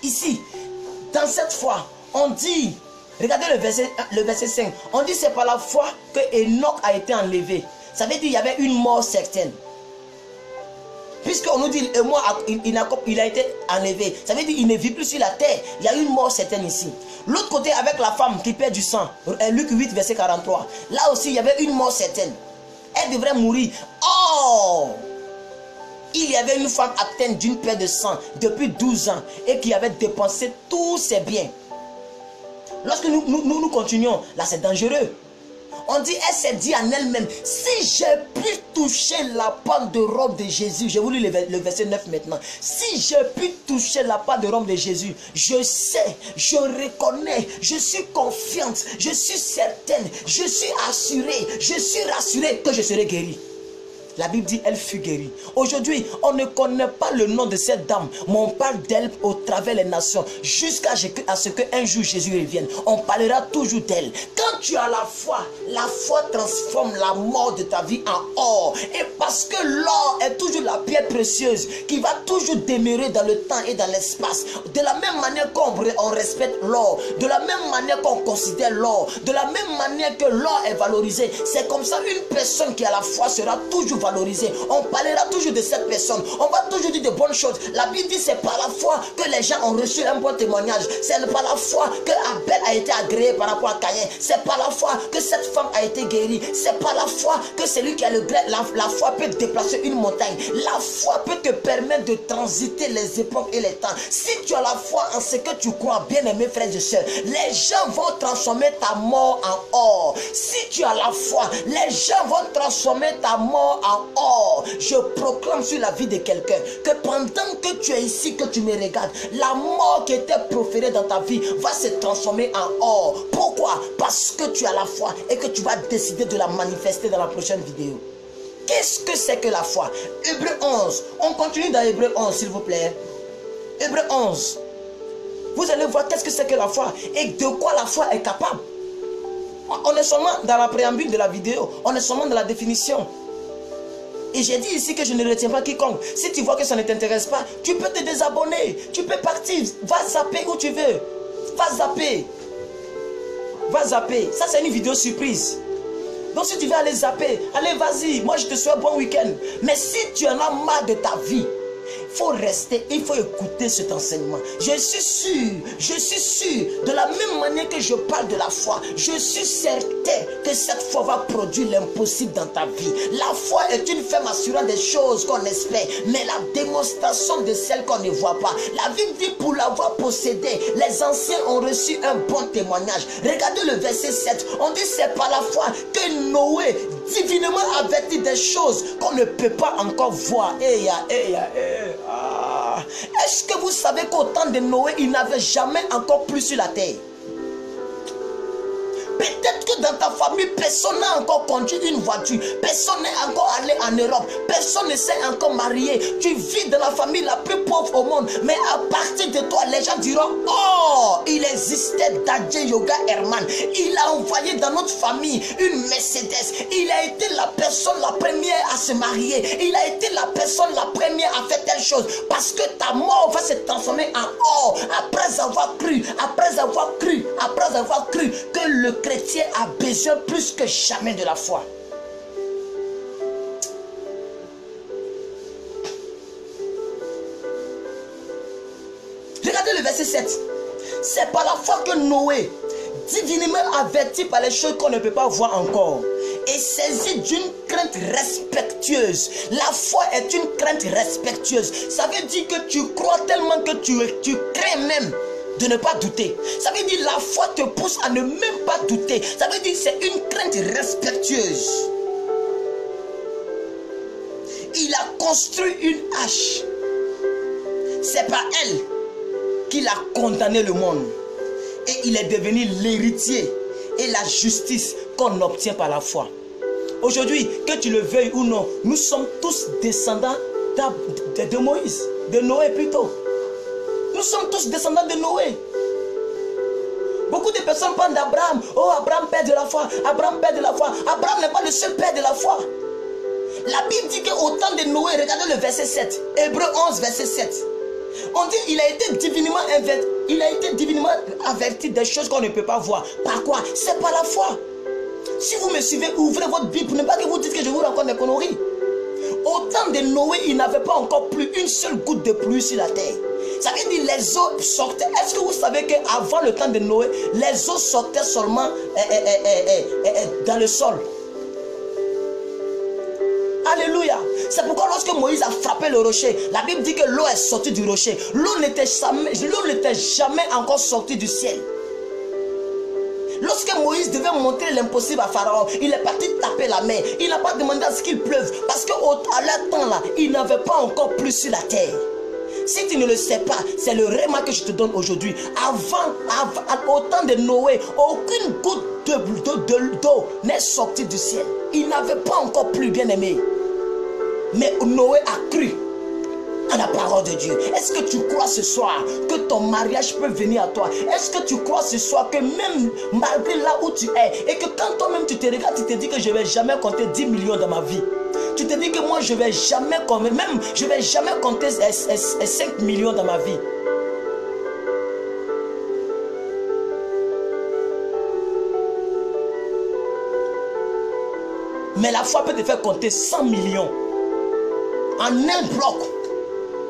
Ici, dans cette foi, on dit, regardez le verset 5, on dit c'est par la foi que Enoch a été enlevé. Ça veut dire qu'il y avait une mort certaine. Puisqu'on nous dit, il a été enlevé. Ça veut dire qu'il ne vit plus sur la terre. Il y a une mort certaine ici. L'autre côté, avec la femme qui perd du sang, Luc 8, verset 43. Là aussi, il y avait une mort certaine. Elle devrait mourir. Oh! Il y avait une femme atteinte d'une perte de sang depuis 12 ans et qui avait dépensé tous ses biens. Lorsque nous continuons, là c'est dangereux. On dit, elle s'est dit en elle-même, si j'ai pu toucher la part de robe de Jésus, j'ai voulu le verset 9 maintenant, si j'ai pu toucher la part de robe de Jésus, je sais, je reconnais, je suis confiante, je suis certaine, je suis assurée, je suis rassurée que je serai guérie. La Bible dit, elle fut guérie. Aujourd'hui, on ne connaît pas le nom de cette dame, mais on parle d'elle au travers des nations, jusqu'à ce qu'un jour Jésus revienne. On parlera toujours d'elle. Quand tu as la foi transforme la mort de ta vie en or. Et parce que l'or est toujours la pierre précieuse, qui va toujours demeurer dans le temps et dans l'espace. De la même manière qu'on respecte l'or, de la même manière qu'on considère l'or, de la même manière que l'or est valorisé, c'est comme ça une personne qui a la foi sera toujours valorisée. On parlera toujours de cette personne. On va toujours dire de bonnes choses. La Bible dit c'est par la foi que les gens ont reçu un bon témoignage. C'est par la foi que Abel a été agréé par rapport à Caïn. C'est par la foi que cette femme a été guérie. C'est par la foi que celui qui a la foi peut déplacer une montagne. La foi peut te permettre de transiter les époques et les temps. Si tu as la foi en ce que tu crois, bien aimés frères et sœurs, les gens vont transformer ta mort en or. Si tu as la foi, les gens vont transformer ta mort en or. Je proclame sur la vie de quelqu'un que pendant que tu es ici, que tu me regardes, la mort qui était proférée dans ta vie va se transformer en or. Pourquoi? Parce que tu as la foi et que tu vas décider de la manifester dans la prochaine vidéo. Qu'est-ce que c'est que la foi? Hébreux 11. On continue dans Hébreux 11, s'il vous plaît. Hébreux 11. Vous allez voir qu'est-ce que c'est que la foi et de quoi la foi est capable. On est seulement dans la préambule de la vidéo. On est seulement dans la définition. Et j'ai dit ici que je ne retiens pas quiconque. Si tu vois que ça ne t'intéresse pas, tu peux te désabonner. Tu peux partir. Va zapper où tu veux. Va zapper. Va zapper. Ça, c'est une vidéo surprise. Donc, si tu veux aller zapper, allez, vas-y. Moi, je te souhaite bon week-end. Mais si tu en as marre de ta vie, il faut rester, il faut écouter cet enseignement. Je suis sûr, de la même manière que je parle de la foi, je suis certain que cette foi va produire l'impossible dans ta vie. La foi est une ferme assurant des choses qu'on espère, mais la démonstration de celles qu'on ne voit pas. La Bible dit pour l'avoir possédé, les anciens ont reçu un bon témoignage. Regardez le verset 7, on dit c'est par la foi que Noé, divinement averti des choses qu'on ne peut pas encore voir. Est-ce que vous savez qu'au temps de Noé, il n'avait jamais encore plu sur la terre? Peut-être que dans ta famille, personne n'a encore conduit une voiture. Personne n'est encore allé en Europe. Personne ne s'est encore marié. Tu vis dans la famille la plus pauvre au monde. Mais à partir de toi, les gens diront, oh, il existait Dadje Yoga Herman. Il a envoyé dans notre famille une Mercedes. Il a été la personne la première à se marier. Il a été la personne la première à faire telle chose. Parce que ta mort va se transformer en or. Après avoir cru que le chrétien a besoin plus que jamais de la foi. Regardez le verset 7. C'est par la foi que Noé, divinement averti par les choses qu'on ne peut pas voir encore, et saisi d'une crainte respectueuse. La foi est une crainte respectueuse. Ça veut dire que tu crois tellement que tu crains même de ne pas douter. Ça veut dire la foi te pousse à ne même pas douter. Ça veut dire c'est une crainte respectueuse. Il a construit une hache. C'est par elle qu'il a condamné le monde. Et il est devenu l'héritier et la justice qu'on obtient par la foi. Aujourd'hui, que tu le veuilles ou non, nous sommes tous descendants de Moïse, de Noé plutôt. Nous sommes tous descendants de Noé. Beaucoup de personnes parlent d'Abraham. Oh, Abraham, père de la foi. Abraham, père de la foi. Abraham n'est pas le seul père de la foi. La Bible dit qu'au temps de Noé, regardez le verset 7. Hébreux 11, verset 7. On dit qu'il a été divinement averti. Il a été divinement averti des choses qu'on ne peut pas voir. Par quoi? C'est par la foi. Si vous me suivez, ouvrez votre Bible pour ne pas que vous dites que je vous raconte des conneries. Au temps de Noé, il n'avait pas encore plu une seule goutte de pluie sur la terre. Ça veut dire les eaux sortaient. Est-ce que vous savez qu'avant le temps de Noé, les eaux sortaient seulement dans le sol? Alléluia. C'est pourquoi lorsque Moïse a frappé le rocher, la Bible dit que l'eau est sortie du rocher. L'eau n'était jamais encore sortie du ciel. Lorsque Moïse devait montrer l'impossible à Pharaon, il est parti taper la mer. Il n'a pas demandé à ce qu'il pleuve. Parce qu'à leur temps là, il n'avait pas encore plu sur la terre. Si tu ne le sais pas, c'est le réma que je te donne aujourd'hui. Au temps de Noé, aucune goutte d'eau n'est sortie du ciel. Il n'avait pas encore plu, bien aimé. Mais Noé a cru à la parole de Dieu. Est-ce que tu crois ce soir que ton mariage peut venir à toi? Est-ce que tu crois ce soir que même malgré là où tu es, et que quand toi-même tu te regardes, tu te dis que je ne vais jamais compter 10 millions dans ma vie. Tu te dis que moi je ne vais jamais compter 5 millions dans ma vie. Mais la foi peut te faire compter 100 millions en un bloc.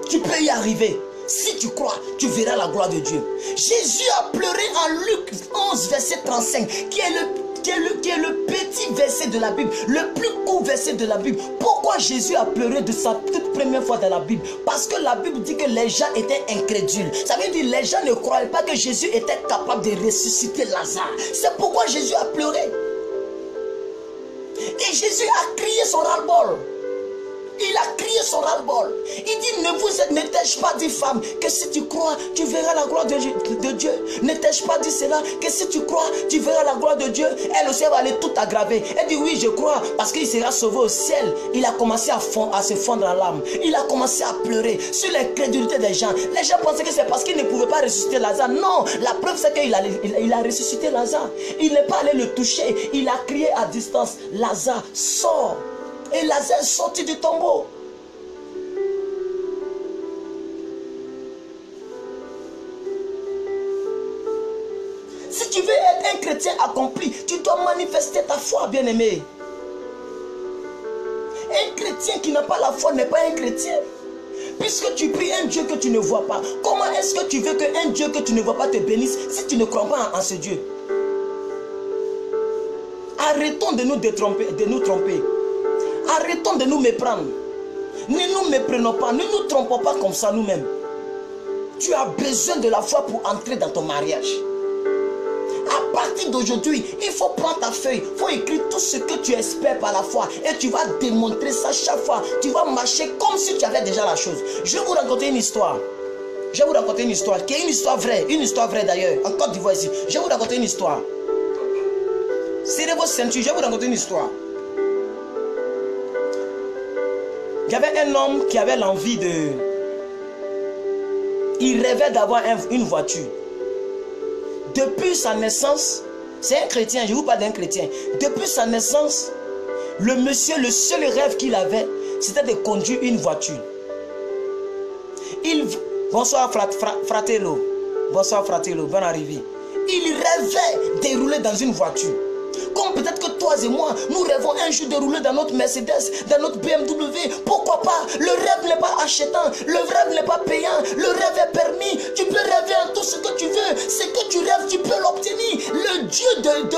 Tu peux y arriver. Si tu crois, tu verras la gloire de Dieu. Jésus a pleuré en Luc 11, verset 35, qui est le petit verset de la Bible, le plus court verset de la Bible. Pourquoi Jésus a pleuré de sa toute première fois dans la Bible? Parce que la Bible dit que les gens étaient incrédules. Ça veut dire que les gens ne croyaient pas que Jésus était capable de ressusciter Lazare. C'est pourquoi Jésus a pleuré. Et Jésus a crié son ras-le-bol. Il a crié son ras-le-bol. Il dit, ne t'ai-je pas dit, femme, que si tu crois, tu verras la gloire de Dieu. Ne t'ai-je pas dit cela, que si tu crois, tu verras la gloire de Dieu. Elle aussi, elle va aller tout aggraver. Elle dit, oui, je crois, parce qu'il sera sauvé au ciel. Il a commencé à se fondre en l'âme. Il a commencé à pleurer sur l'incrédulité des gens. Les gens pensaient que c'est parce qu'il ne pouvait pas ressusciter Lazare. Non, la preuve, c'est qu'il a ressuscité Lazare. Il n'est pas allé le toucher. Il a crié à distance, Lazare, sors. Et Lazare est sorti du tombeau. Si tu veux être un chrétien accompli, tu dois manifester ta foi, bien-aimé. Un chrétien qui n'a pas la foi n'est pas un chrétien. Puisque tu pries un Dieu que tu ne vois pas, comment est-ce que tu veux qu'un Dieu que tu ne vois pas te bénisse si tu ne crois pas en ce Dieu? Arrêtons de nous tromper. Arrêtons de nous méprendre. Ne nous méprenons pas, ne nous trompons pas comme ça nous-mêmes. Tu as besoin de la foi pour entrer dans ton mariage. À partir d'aujourd'hui, il faut prendre ta feuille, il faut écrire tout ce que tu espères par la foi. Et tu vas démontrer ça chaque fois. Tu vas marcher comme si tu avais déjà la chose. Je vais vous raconter une histoire. Je vais vous raconter une histoire, qui est une histoire vraie d'ailleurs, en Côte d'Ivoire ici. Je vais vous raconter une histoire. Serrez vos ceintures, je vais vous raconter une histoire. Il y avait un homme qui avait l'envie de... Il rêvait d'avoir une voiture. Depuis sa naissance, c'est un chrétien, je vous parle d'un chrétien. Depuis sa naissance, le monsieur, le seul rêve qu'il avait, c'était de conduire une voiture. Bonsoir fratello. Bonsoir fratello, bonne arrivée. Il rêvait de rouler dans une voiture. Comme peut-être que toi et moi, nous rêvons un jour de rouler dans notre Mercedes, dans notre BMW. Pourquoi pas? Le rêve n'est pas achetant, le rêve n'est pas payant, le rêve est permis. Tu peux rêver en tout ce que tu veux. Ce que tu rêves, tu peux l'obtenir. Le Dieu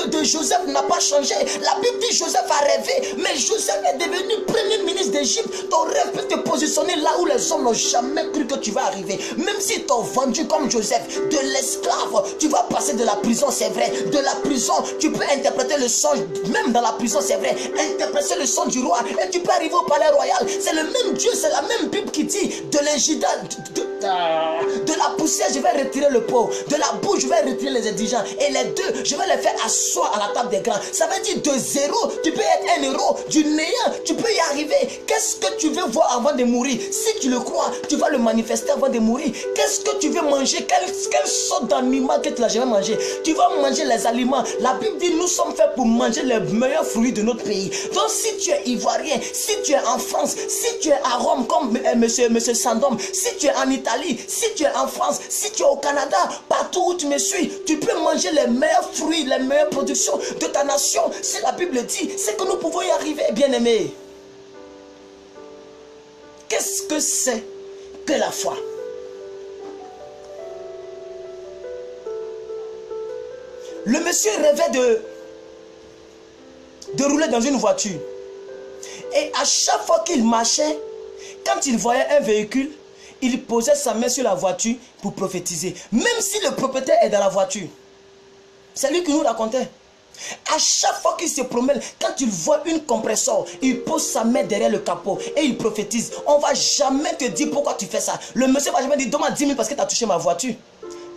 de Joseph n'a pas changé. La Bible dit Joseph a rêvé, mais Joseph est devenu premier ministre d'Égypte. Ton rêve peut te positionner là où les hommes n'ont jamais cru que tu vas arriver. Même si t'ont vendu comme Joseph, de l'esclave, tu vas passer de la prison, c'est vrai. De la prison, tu peux interpréter le songe, même dans la prison, c'est vrai. Interpréter le son du roi et tu peux arriver au palais royal. C'est le même Dieu, c'est la même Bible qui dit de l'ingida, de la poussière, je vais retirer le pauvre. De la bouche, je vais retirer les indigents. Et les deux, je vais les faire asseoir à la table des grands. Ça veut dire de zéro, tu peux être un héros. Du néant, tu peux y arriver. Qu'est-ce que tu veux voir avant de mourir? Si tu le crois, tu vas le manifester avant de mourir. Qu'est-ce que tu veux manger? Quelle sorte d'animal que tu n'as jamais mangé? Tu vas manger les aliments. La Bible dit nous sommes faits pour manger les meilleurs fruits de notre pays. Donc si tu es ivoirien, si tu es en France, si tu es à Rome comme monsieur Sandom, si tu es en Italie, si tu es en France, si tu es au Canada, partout où tu me suis, tu peux manger les meilleurs fruits, les meilleures productions de ta nation. Si la Bible dit, c'est que nous pouvons y arriver, bien-aimés. Qu'est-ce que c'est que la foi? Le monsieur rêvait de rouler dans une voiture. Et à chaque fois qu'il marchait, quand il voyait un véhicule, il posait sa main sur la voiture pour prophétiser. Même si le propriétaire est dans la voiture. C'est lui qui nous racontait. À chaque fois qu'il se promène, quand il voit une compresseur, il pose sa main derrière le capot et il prophétise. On ne va jamais te dire pourquoi tu fais ça. Le monsieur va jamais dire donne-moi 10 000 parce que tu as touché ma voiture.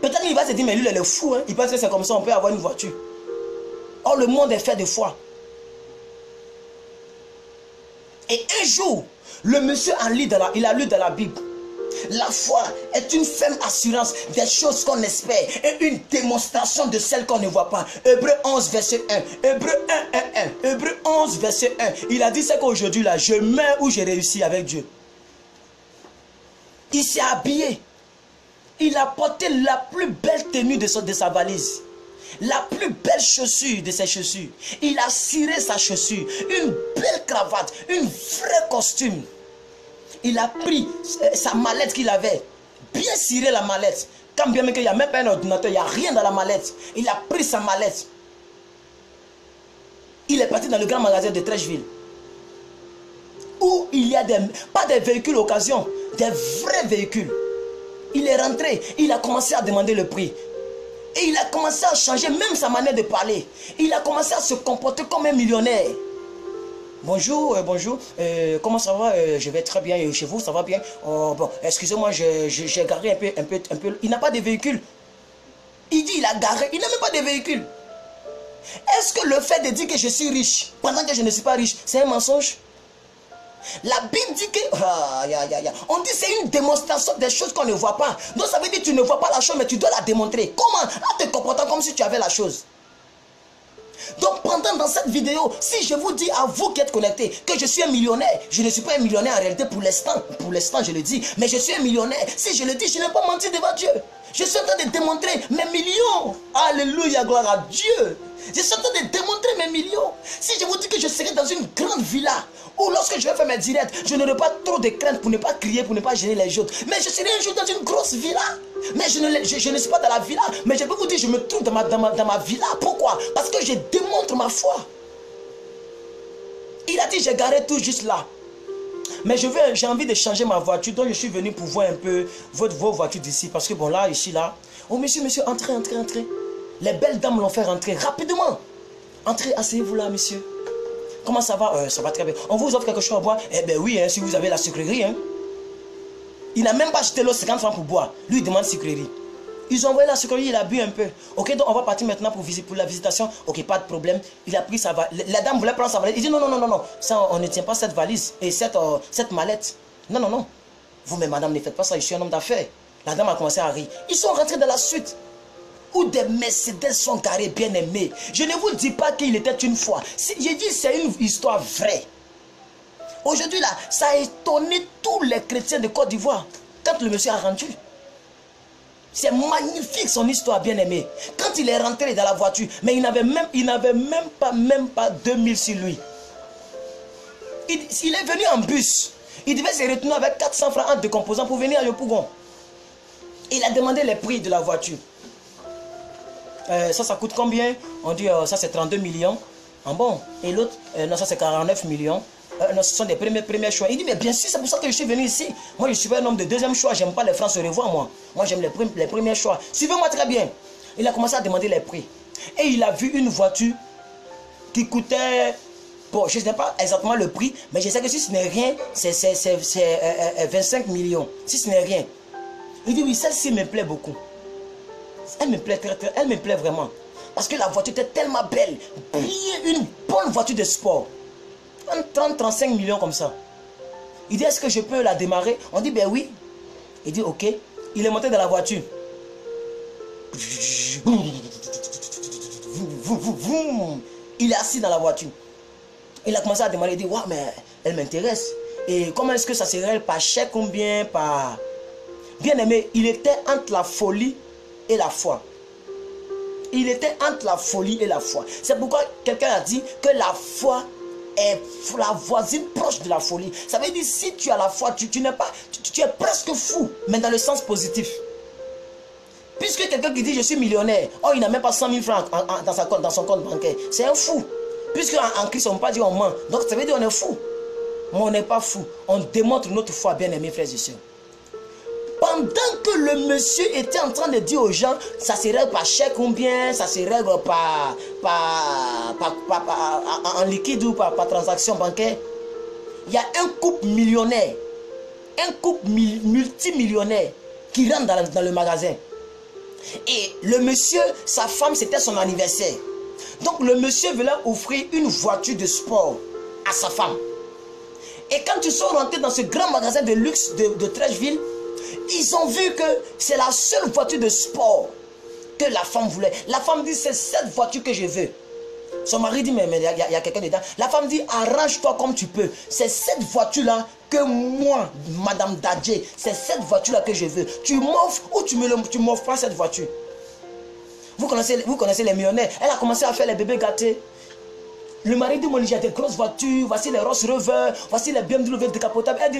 Peut-être qu'il va se dire mais lui il est fou. Hein? Il pense que c'est comme ça on peut avoir une voiture. Or le monde est fait de foi. Et un jour, le monsieur il a lu dans la Bible. La foi est une ferme assurance des choses qu'on espère et une démonstration de celles qu'on ne voit pas. Hébreux 11 verset 1. Hébreux 1. Hébreux 11 verset 1. Il a dit c'est qu'aujourd'hui là, je meurs ou j'ai réussi avec Dieu. Il s'est habillé. Il a porté la plus belle tenue de sa valise. La plus belle chaussure de ses chaussures. Il a ciré sa chaussure. Une belle cravate. Un vrai costume. Il a pris sa mallette qu'il avait. Bien ciré la mallette. Quand bien même qu'il n'y a même pas un ordinateur. Il n'y a rien dans la mallette. Il a pris sa mallette. Il est parti dans le grand magasin de Trècheville. Où il y a pas des véhicules occasion. Des vrais véhicules. Il est rentré. Il a commencé à demander le prix. Et il a commencé à changer même sa manière de parler. Il a commencé à se comporter comme un millionnaire. Bonjour, bonjour. Comment ça va? Je vais très bien. Et chez vous, ça va bien? Bon, excusez-moi, j'ai garé un peu. Il n'a pas de véhicule. Il dit il a garé. Il n'a même pas de véhicule. Est-ce que le fait de dire que je suis riche pendant que je ne suis pas riche, c'est un mensonge? La Bible dit que on dit c'est une démonstration des choses qu'on ne voit pas. Donc ça veut dire que tu ne vois pas la chose mais tu dois la démontrer. Comment? En te comportant comme si tu avais la chose. Donc pendant dans cette vidéo, si je vous dis à vous qui êtes connectés que je suis un millionnaire, je ne suis pas un millionnaire en réalité pour l'instant je le dis, mais je suis un millionnaire. Si je le dis, je n'ai pas menti devant Dieu. Je suis en train de démontrer mes millions. Alléluia, gloire à Dieu. Je suis en train de démontrer mes millions. Si je vous dis que je serai dans une grande villa, ou lorsque je vais faire mes directs, je n'aurai pas trop de crainte pour ne pas crier, pour ne pas gêner les autres. Mais je serai un jour dans une grosse villa. Mais je ne suis pas dans la villa. Mais je peux vous dire, je me trouve dans ma villa. Pourquoi? Parce que je démontre ma foi. Il a dit, j'ai garé tout juste là. Mais j'ai envie de changer ma voiture. Donc je suis venu pour voir un peu vos voitures d'ici. Parce que bon là, ici, là. Oh monsieur, entrez. Les belles dames l'ont fait rentrer rapidement. Entrez, asseyez-vous là, monsieur. Comment ça va? Ça va très bien. On vous offre quelque chose à boire? Eh bien oui, hein, si vous avez la sucrerie. Hein. Il n'a même pas acheté l'eau 50 francs pour boire. Lui, il demande sucrerie. Ils ont envoyé la sucrerie, il a bu un peu. Ok, donc on va partir maintenant pour la visitation. Ok, pas de problème. Il a pris sa valise. La dame voulait prendre sa valise. Il dit non. Ça, on ne tient pas cette valise et cette mallette. Non. Vous, mais madame, ne faites pas ça. Je suis un homme d'affaires. La dame a commencé à rire. Ils sont rentrés dans la suite. Où des Mercedes sont garés bien aimés. Je ne vous dis pas qu'il était une fois. J'ai dit c'est une histoire vraie. Aujourd'hui là, ça a étonné tous les chrétiens de Côte d'Ivoire quand le monsieur a rendu. C'est magnifique son histoire bien aimée. Quand il est rentré dans la voiture, mais il n'avait même pas 2000 sur lui. Il est venu en bus. Il devait se retourner avec 400 francs en décomposant pour venir à Yopougon. Il a demandé les prix de la voiture. Ça coûte combien? On dit ça c'est 32 millions. Ah bon? Et l'autre, non, ça c'est 49 millions. Non, ce sont des premiers choix. Il dit, mais bien sûr, c'est pour ça que je suis venu ici. Moi, je suis un homme de deuxième choix. J'aime pas les francs se revoir, moi. Moi, j'aime les premiers choix. Suivez-moi très bien. Il a commencé à demander les prix. Et il a vu une voiture qui coûtait... Bon, je ne sais pas exactement le prix, mais je sais que si ce n'est rien, c'est 25 millions. Si ce n'est rien. Il dit, oui, celle-ci me plaît beaucoup. Elle me plaît elle me plaît vraiment. Parce que la voiture était tellement belle. Une bonne voiture de sport. 30-35 millions comme ça. Il dit, est-ce que je peux la démarrer? On dit, ben oui. Il dit, ok. Il est monté dans la voiture. Il est assis dans la voiture. Il a commencé à démarrer. Il dit, waouh, mais elle m'intéresse. Et comment est-ce que ça serait pas cher, combien, pas... Bien aimé, il était entre la folie et la foi. Il était entre la folie et la foi. C'est pourquoi quelqu'un a dit que la foi est la voisine proche de la folie. Ça veut dire si tu as la foi, tu es presque fou, mais dans le sens positif. Puisque quelqu'un qui dit je suis millionnaire, oh il n'a même pas 100 000 francs dans son compte bancaire, c'est un fou. Puisque en Christ on ne peut pas dire on ment, donc ça veut dire on est fou. Mais on n'est pas fou, on démontre notre foi, bien aimés frères et sœurs. Pendant que le monsieur était en train de dire aux gens, ça se règle par chèque ou bien ça se règle en liquide ou par transaction bancaire, il y a un couple millionnaire, un couple multimillionnaire qui rentre dans le magasin. Et le monsieur, sa femme, c'était son anniversaire. Donc le monsieur voulait offrir une voiture de sport à sa femme. Et quand ils sont rentrés dans ce grand magasin de luxe de Trècheville, ils ont vu que c'est la seule voiture de sport que la femme voulait. La femme dit, c'est cette voiture que je veux. Son mari dit, mais il y a quelqu'un dedans. La femme dit, arrange-toi comme tu peux. C'est cette voiture-là que moi, Madame Dadje, c'est cette voiture-là que je veux. Tu m'offres ou tu m'offres pas cette voiture. Vous connaissez les millionnaires. Elle a commencé à faire les bébés gâtés. Le mari dit, moi j'ai des grosses voitures, voici les Rolls Royce, voici les BMW décapotables. Elle dit,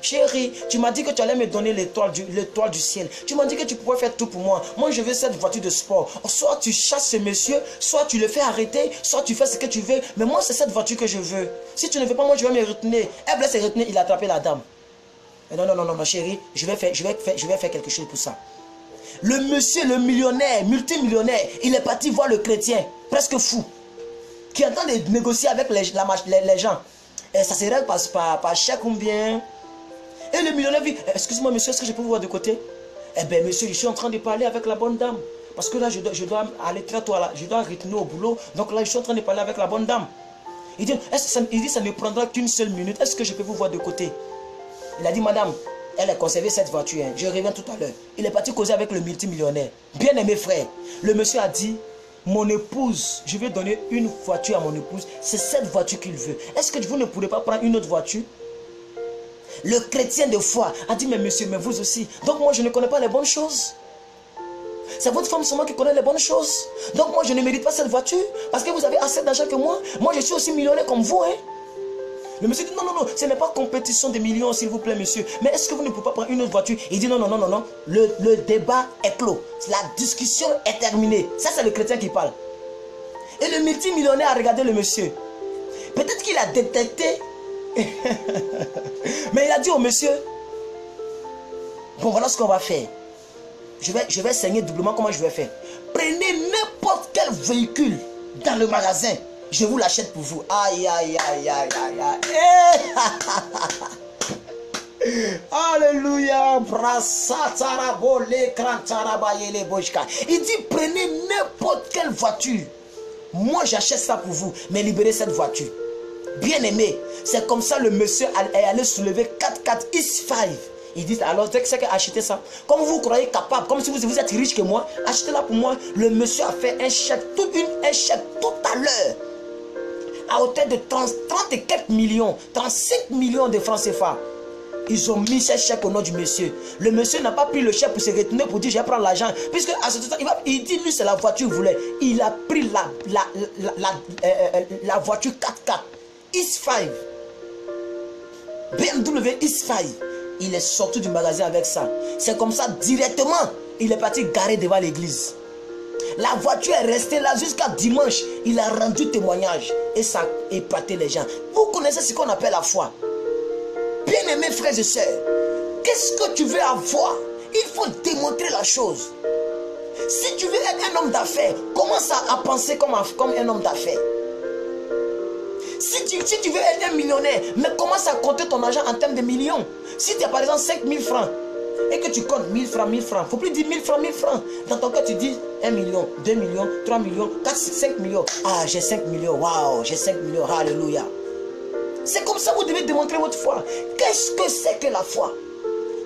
chérie, tu m'as dit que tu allais me donner l'étoile du ciel. Tu m'as dit que tu pouvais faire tout pour moi. Moi je veux cette voiture de sport. Soit tu chasses ce monsieur, soit tu le fais arrêter, soit tu fais ce que tu veux. Mais moi c'est cette voiture que je veux. Si tu ne veux pas, moi je vais me retenir. Elle voulait se retenir, il a attrapé la dame. Et non, chérie, je vais faire quelque chose pour ça. Le monsieur, le millionnaire, multimillionnaire, il est parti voir le chrétien, presque fou, qui est en train de négocier avec les gens. Et ça se règle par chèque ou bien. Et le millionnaire dit, excusez-moi monsieur, est-ce que je peux vous voir de côté? Eh bien monsieur, je suis en train de parler avec la bonne dame. Parce que là, je dois aller très tôt, je dois retourner au boulot. Donc là, je suis en train de parler avec la bonne dame. Il dit, ça ne prendra qu'une seule minute. Est-ce que je peux vous voir de côté? Il a dit, madame, elle a conservé cette voiture. Je reviens tout à l'heure. Il est parti causer avec le multimillionnaire. Bien aimé frère, le monsieur a dit, mon épouse, je vais donner une voiture à mon épouse. C'est cette voiture qu'il veut. Est-ce que vous ne pourrez pas prendre une autre voiture? Le chrétien de foi a dit, mais monsieur, mais vous aussi. Donc moi, je ne connais pas les bonnes choses. C'est votre femme seulement qui connaît les bonnes choses. Donc moi, je ne mérite pas cette voiture. Parce que vous avez assez d'argent que moi. Moi, je suis aussi millionnaire comme vous. Hein? Le monsieur dit, non, ce n'est pas compétition de millions, s'il vous plaît, monsieur. Mais est-ce que vous ne pouvez pas prendre une autre voiture? Il dit, non. Le débat est clos. La discussion est terminée. Ça, c'est le chrétien qui parle. Et le multimillionnaire a regardé le monsieur. Peut-être qu'il a détecté. Mais il a dit au monsieur, bon, voilà ce qu'on va faire. Je vais saigner doublement. Comment je vais faire? Prenez n'importe quel véhicule dans le magasin. Je vous l'achète pour vous. Aïe. Alléluia. Il dit, prenez n'importe quelle voiture. Moi, j'achète ça pour vous. Mais libérez cette voiture. Bien aimé. C'est comme ça le monsieur est allé soulever 4x4 X5. Il dit, alors, c'est qu'acheter ça. Comme vous croyez capable, comme si vous êtes riche que moi, achetez-la pour moi. Le monsieur a fait un chèque tout à l'heure. À hauteur de 30 et quelques millions, 35 millions de francs CFA. Ils ont mis ce chèque au nom du monsieur. Le monsieur n'a pas pris le chèque pour se retenir pour dire je vais prendre l'argent. Puisque à ce temps, il dit lui c'est la voiture qu'il voulait. Il a pris la voiture 4x4 X5. BMW X5. Il est sorti du magasin avec ça. C'est comme ça directement. Il est parti garer devant l'église. La voiture est restée là jusqu'à dimanche. Il a rendu témoignage. Et ça a épaté les gens. Vous connaissez ce qu'on appelle la foi. Bien-aimés frères et sœurs, qu'est-ce que tu veux avoir? Il faut démontrer la chose. Si tu veux être un homme d'affaires, commence à penser comme un homme d'affaires. Si tu veux être un millionnaire, mais commence à compter ton argent en termes de millions. Si tu as par exemple 5 000 francs, et que tu comptes 1000 francs, 1000 francs. Il ne faut plus dire 1000 francs, 1000 francs. Dans ton cas, tu dis 1 million, 2 millions, 3 millions, 4, 5 millions. Ah, j'ai 5 millions. Waouh, j'ai 5 millions. Alléluia. C'est comme ça que vous devez démontrer votre foi. Qu'est-ce que c'est que la foi?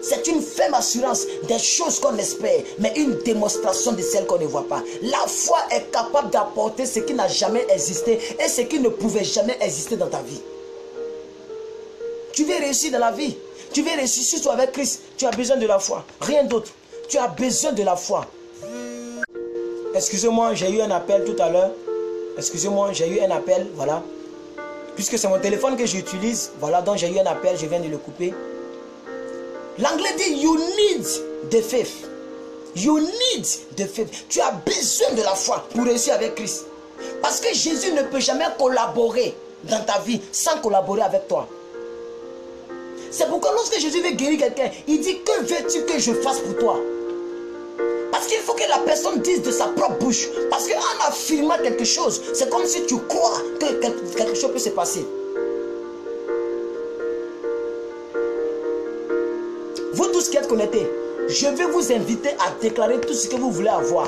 C'est une ferme assurance des choses qu'on espère, mais une démonstration de celles qu'on ne voit pas. La foi est capable d'apporter ce qui n'a jamais existé et ce qui ne pouvait jamais exister dans ta vie. Tu veux réussir dans la vie. Tu veux réussir surtout avec Christ. Tu as besoin de la foi. Rien d'autre. Tu as besoin de la foi. Excusez-moi, j'ai eu un appel tout à l'heure. Excusez-moi, j'ai eu un appel. Voilà. Puisque c'est mon téléphone que j'utilise. Voilà, donc j'ai eu un appel. Je viens de le couper. L'anglais dit you need the faith. You need the faith. Tu as besoin de la foi pour réussir avec Christ. Parce que Jésus ne peut jamais collaborer dans ta vie sans collaborer avec toi. C'est pourquoi lorsque Jésus veut guérir quelqu'un, il dit, que veux-tu que je fasse pour toi? Parce qu'il faut que la personne dise de sa propre bouche. Parce qu'en affirmant quelque chose, c'est comme si tu crois que quelque chose peut se passer. Vous tous qui êtes connectés, je vais vous inviter à déclarer tout ce que vous voulez avoir.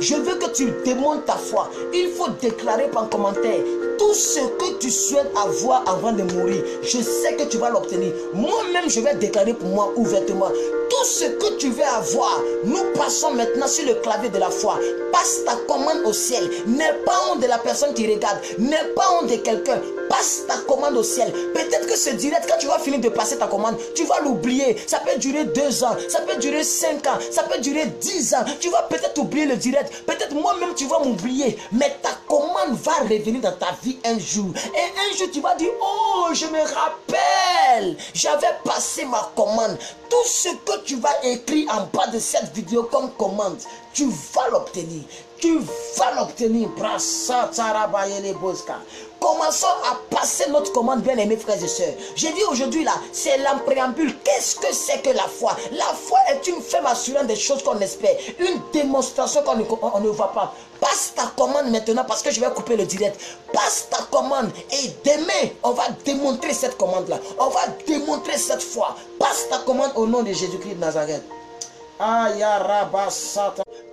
Je veux que tu démontres ta foi. Il faut déclarer par commentaire tout ce que tu souhaites avoir avant de mourir. Je sais que tu vas l'obtenir. Moi-même, je vais déclarer pour moi ouvertement. Tout ce que tu veux avoir, nous passons maintenant sur le clavier de la foi. Passe ta commande au ciel. N'aie pas honte de la personne qui regarde. N'aie pas honte de quelqu'un. Passe ta commande au ciel. Peut-être que ce direct, quand tu vas finir de passer ta commande, tu vas l'oublier. Ça peut durer 2 ans, ça peut durer 5 ans, ça peut durer 10 ans. Tu vas peut-être oublier le direct. Peut-être moi-même tu vas m'oublier. Mais ta commande va revenir dans ta vie un jour. Et un jour tu vas dire, oh, je me rappelle, j'avais passé ma commande. Tout ce que tu vas écrire en bas de cette vidéo comme commande, tu vas l'obtenir. Tu vas l'obtenir. Commençons à passer notre commande, bien aimés frères et sœurs. J'ai dit aujourd'hui là, c'est l'ampréambule. Qu'est-ce que c'est que la foi? La foi est une ferme assurance des choses qu'on espère. Une démonstration qu'on ne voit pas. Passe ta commande maintenant parce que je vais couper le direct. Passe ta commande et demain, on va démontrer cette commande-là. On va démontrer cette foi. Passe ta commande au nom de Jésus-Christ de Nazareth.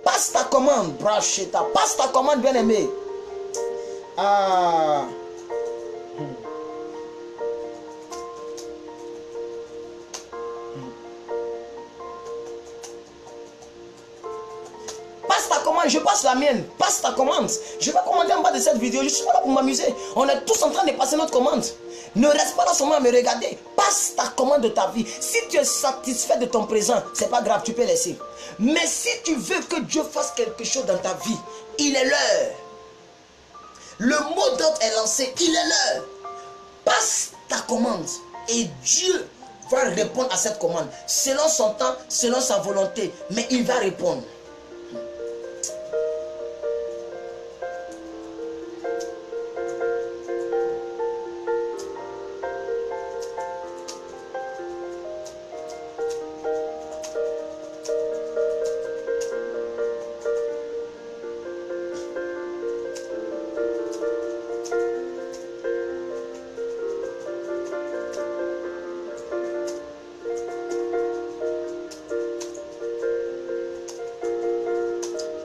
Passe ta commande, bracheta. Passe ta commande, bien aimé. Passe ta commande, je passe la mienne. Passe ta commande. Je vais commander en bas de cette vidéo. Je suis pas là pour m'amuser. On est tous en train de passer notre commande. Ne reste pas là seulement à me regarder. Passe ta commande de ta vie. Si tu es satisfait de ton présent, c'est pas grave, tu peux laisser. Mais si tu veux que Dieu fasse quelque chose dans ta vie, il est l'heure. Le mot d'ordre est lancé, il est l'heure. Passe ta commande et Dieu va répondre à cette commande. Selon son temps, selon sa volonté. Mais il va répondre.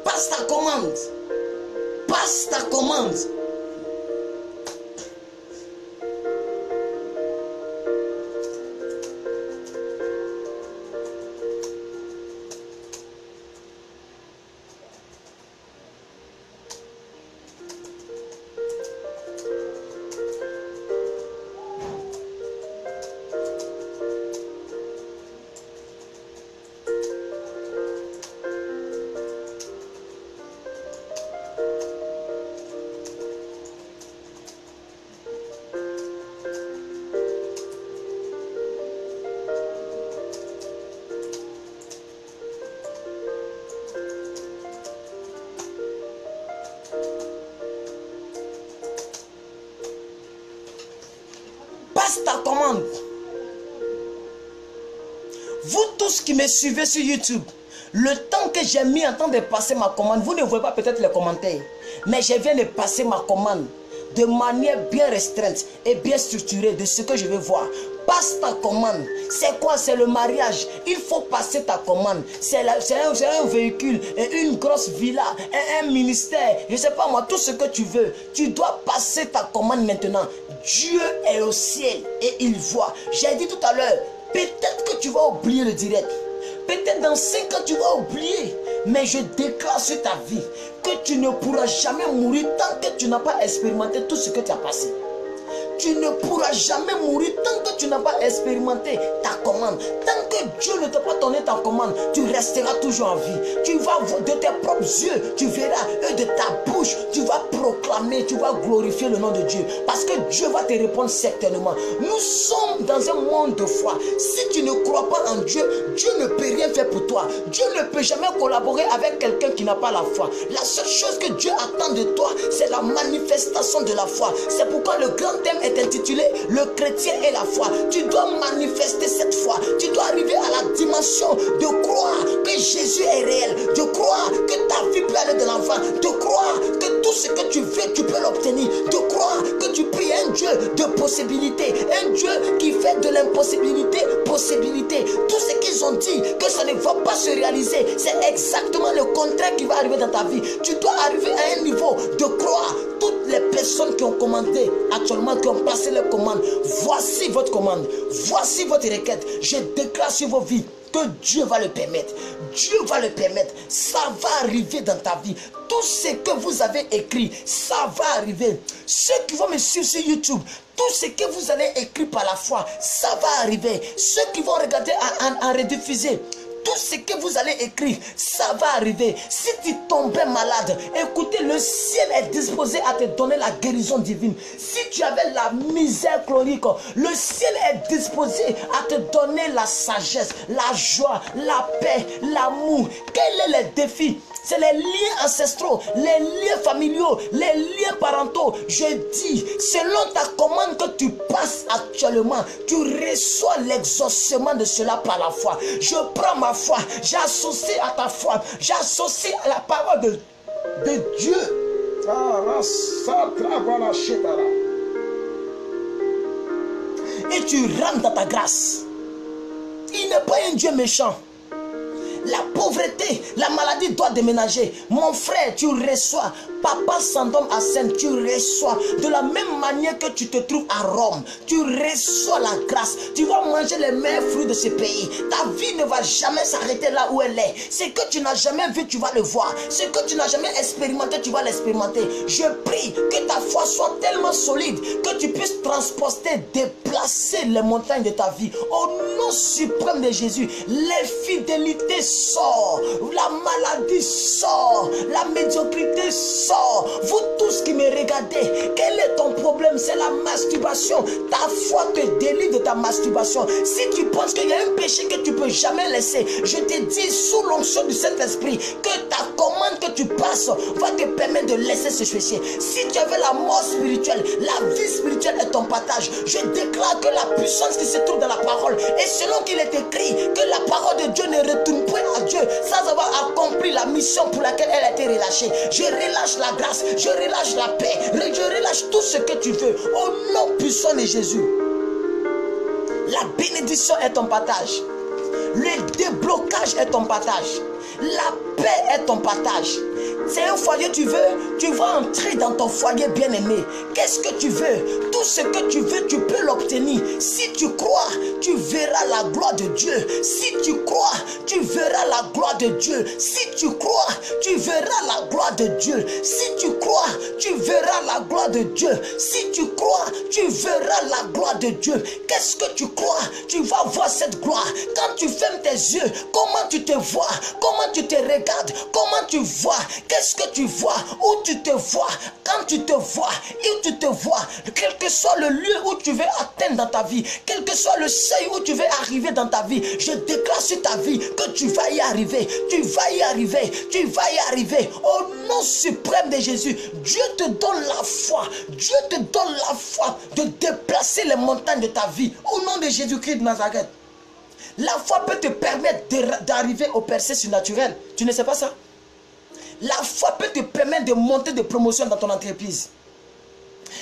Passe ta commande. Passe ta commande. Passe ta commande. Vous tous qui me suivez sur YouTube, le temps que j'ai mis en temps de passer ma commande, vous ne voyez pas peut-être les commentaires, mais je viens de passer ma commande de manière bien restreinte et bien structurée de ce que je veux voir. Passe ta commande. C'est quoi? C'est le mariage. Il faut passer ta commande. C'est un véhicule, une grosse villa, un ministère. Je ne sais pas moi, tout ce que tu veux. Tu dois passer ta commande maintenant. Dieu est au ciel et il voit. J'ai dit tout à l'heure, peut-être que tu vas oublier le direct. Peut-être dans 5 ans tu vas oublier. Mais je déclare sur ta vie que tu ne pourras jamais mourir tant que tu n'as pas expérimenté tout ce que tu as passé. Tu ne pourras jamais mourir tant que tu n'as pas expérimenté ta commande. Tant que Dieu ne t'a pas donné ta commande, tu resteras toujours en vie. Tu vas de tes propres yeux, tu verras, et de ta bouche, tu vas proclamer, tu vas glorifier le nom de Dieu. Parce que Dieu va te répondre certainement. Nous sommes dans un monde de foi. Si tu ne crois pas en Dieu, Dieu ne peut rien faire pour toi. Dieu ne peut jamais collaborer avec quelqu'un qui n'a pas la foi. La seule chose que Dieu attend de toi, c'est c'est la manifestation de la foi. C'est pourquoi le grand thème est intitulé Le chrétien et la foi. Tu dois manifester cette foi. Tu dois arriver à la dimension de croire que Jésus est réel, de croire que ta vie peut aller de l'avant, de croire que tout ce que tu veux, tu peux l'obtenir, de croire que tu pries un Dieu de possibilités, un Dieu qui fait de l'impossibilité possibilité. Tout ce qu'ils ont dit que ça ne va pas se réaliser, c'est exactement le contraire qui va arriver dans ta vie. Tu dois arriver à un niveau de croire. Toutes les personnes qui ont commandé actuellement, qui ont passé leur commande, voici votre commande, voici votre requête. Je déclare sur vos vies que Dieu va le permettre. Dieu va le permettre. Ça va arriver dans ta vie. Tout ce que vous avez écrit, ça va arriver. Ceux qui vont me suivre sur YouTube, tout ce que vous allez écrire par la foi, ça va arriver. Ceux qui vont regarder en rediffuser, tout ce que vous allez écrire, ça va arriver. Si tu tombais malade, écoutez, le ciel est disposé à te donner la guérison divine. Si tu avais la misère chronique, le ciel est disposé à te donner la sagesse, la joie, la paix, l'amour. Quel est le défi? C'est les liens ancestraux, les liens familiaux, les liens parentaux. Je dis, selon ta commande que tu passes actuellement, tu reçois l'exaucement de cela par la foi. Je prends ma foi, j'associe à ta foi, j'associe à la parole de Dieu. Et tu rentres dans ta grâce. Il n'est pas un Dieu méchant. La pauvreté, la maladie doit déménager. Mon frère, tu reçois. Papa Sandom Hassan, tu reçois. De la même manière que tu te trouves à Rome, tu reçois la grâce. Tu vas manger les meilleurs fruits de ce pays. Ta vie ne va jamais s'arrêter là où elle est. Ce que tu n'as jamais vu, tu vas le voir. Ce que tu n'as jamais expérimenté, tu vas l'expérimenter. Je prie que ta foi soit tellement solide que tu puisses transporter, déplacer les montagnes de ta vie. Au nom suprême de Jésus, l'infidélité sort, la maladie sort, la médiocrité sort. Vous tous qui me regardez, quel est ton problème? C'est la masturbation. Ta foi te délivre de ta masturbation. Si tu penses qu'il y a un péché que tu ne peux jamais laisser, je te dis sous l'onction du Saint-Esprit que ta commande que tu passes va te permettre de laisser ce péché. Si tu avais la mort spirituelle, la vie spirituelle est ton partage. Je déclare que la puissance qui se trouve dans la parole, et selon qu'il est écrit que la parole de Dieu ne retourne point à Dieu sans avoir accompli la mission pour laquelle elle a été relâchée. Je relâche la grâce, je relâche la paix, je relâche tout ce que tu veux au nom puissant de Jésus. La bénédiction est ton partage, le déblocage est ton partage, la paix est ton partage. C'est un foyer tu veux, tu vas entrer dans ton foyer bien-aimé. Qu'est-ce que tu veux? Tout ce que tu veux, tu peux l'obtenir. Si tu crois, tu verras la gloire de Dieu. Si tu crois, tu verras la gloire de Dieu. Si tu crois, tu verras la gloire de Dieu. Si tu crois, tu verras la gloire de Dieu. Si tu crois, tu verras la gloire de Dieu. Qu'est-ce que tu crois? Tu vas voir cette gloire. Quand tu fermes tes yeux, comment tu te vois? Comment tu te regardes? Comment tu vois? Qu'est-ce que tu vois? Où tu te vois? Quand tu te vois, où tu te vois, quel que soit le lieu où tu veux atteindre dans ta vie, quel que soit le seuil où tu veux arriver dans ta vie, je déclare sur ta vie que tu vas y arriver, tu vas y arriver, tu vas y arriver. Au nom suprême de Jésus, Dieu te donne la foi, Dieu te donne la foi de déplacer les montagnes de ta vie. Au nom de Jésus-Christ de Nazareth. La foi peut te permettre d'arriver au percée surnaturel. Tu ne sais pas ça? La foi peut te permettre de monter de promotion dans ton entreprise.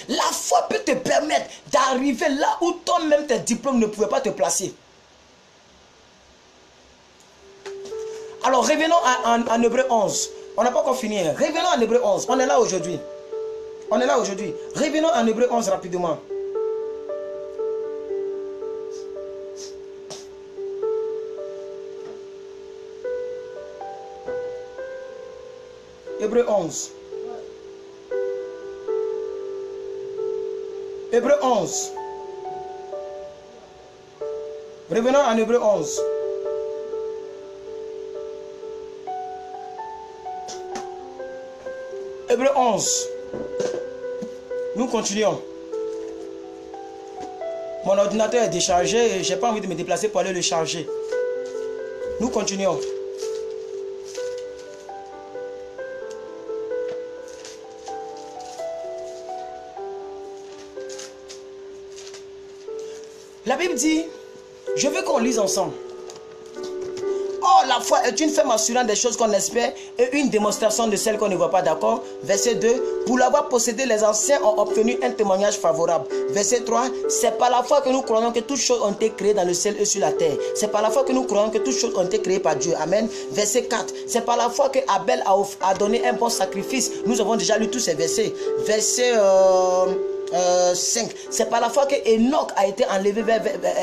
La foi peut te permettre d'arriver là où toi-même tes diplômes ne pouvaient pas te placer. Alors revenons en Hébreu 11. On n'a pas encore fini. Revenons en Hébreu 11. On est là aujourd'hui. On est là aujourd'hui. Revenons en Hébreu 11 rapidement. Hébreu 11. Hébreu 11. Revenons en Hébreu 11. Hébreu 11. Nous continuons. Mon ordinateur est déchargé et je n'ai pas envie de me déplacer pour aller le charger. Nous continuons. La Bible dit, je veux qu'on lise ensemble. Or, la foi est une ferme assurance des choses qu'on espère et une démonstration de celles qu'on ne voit pas, d'accord. Verset 2, pour l'avoir possédé, les anciens ont obtenu un témoignage favorable. Verset 3, c'est par la foi que nous croyons que toutes choses ont été créées dans le ciel et sur la terre. C'est par la foi que nous croyons que toutes choses ont été créées par Dieu. Amen. Verset 4, c'est par la foi que Abel a donné un bon sacrifice. Nous avons déjà lu tous ces versets. Verset 5, c'est par la foi que Enoch a été enlevé,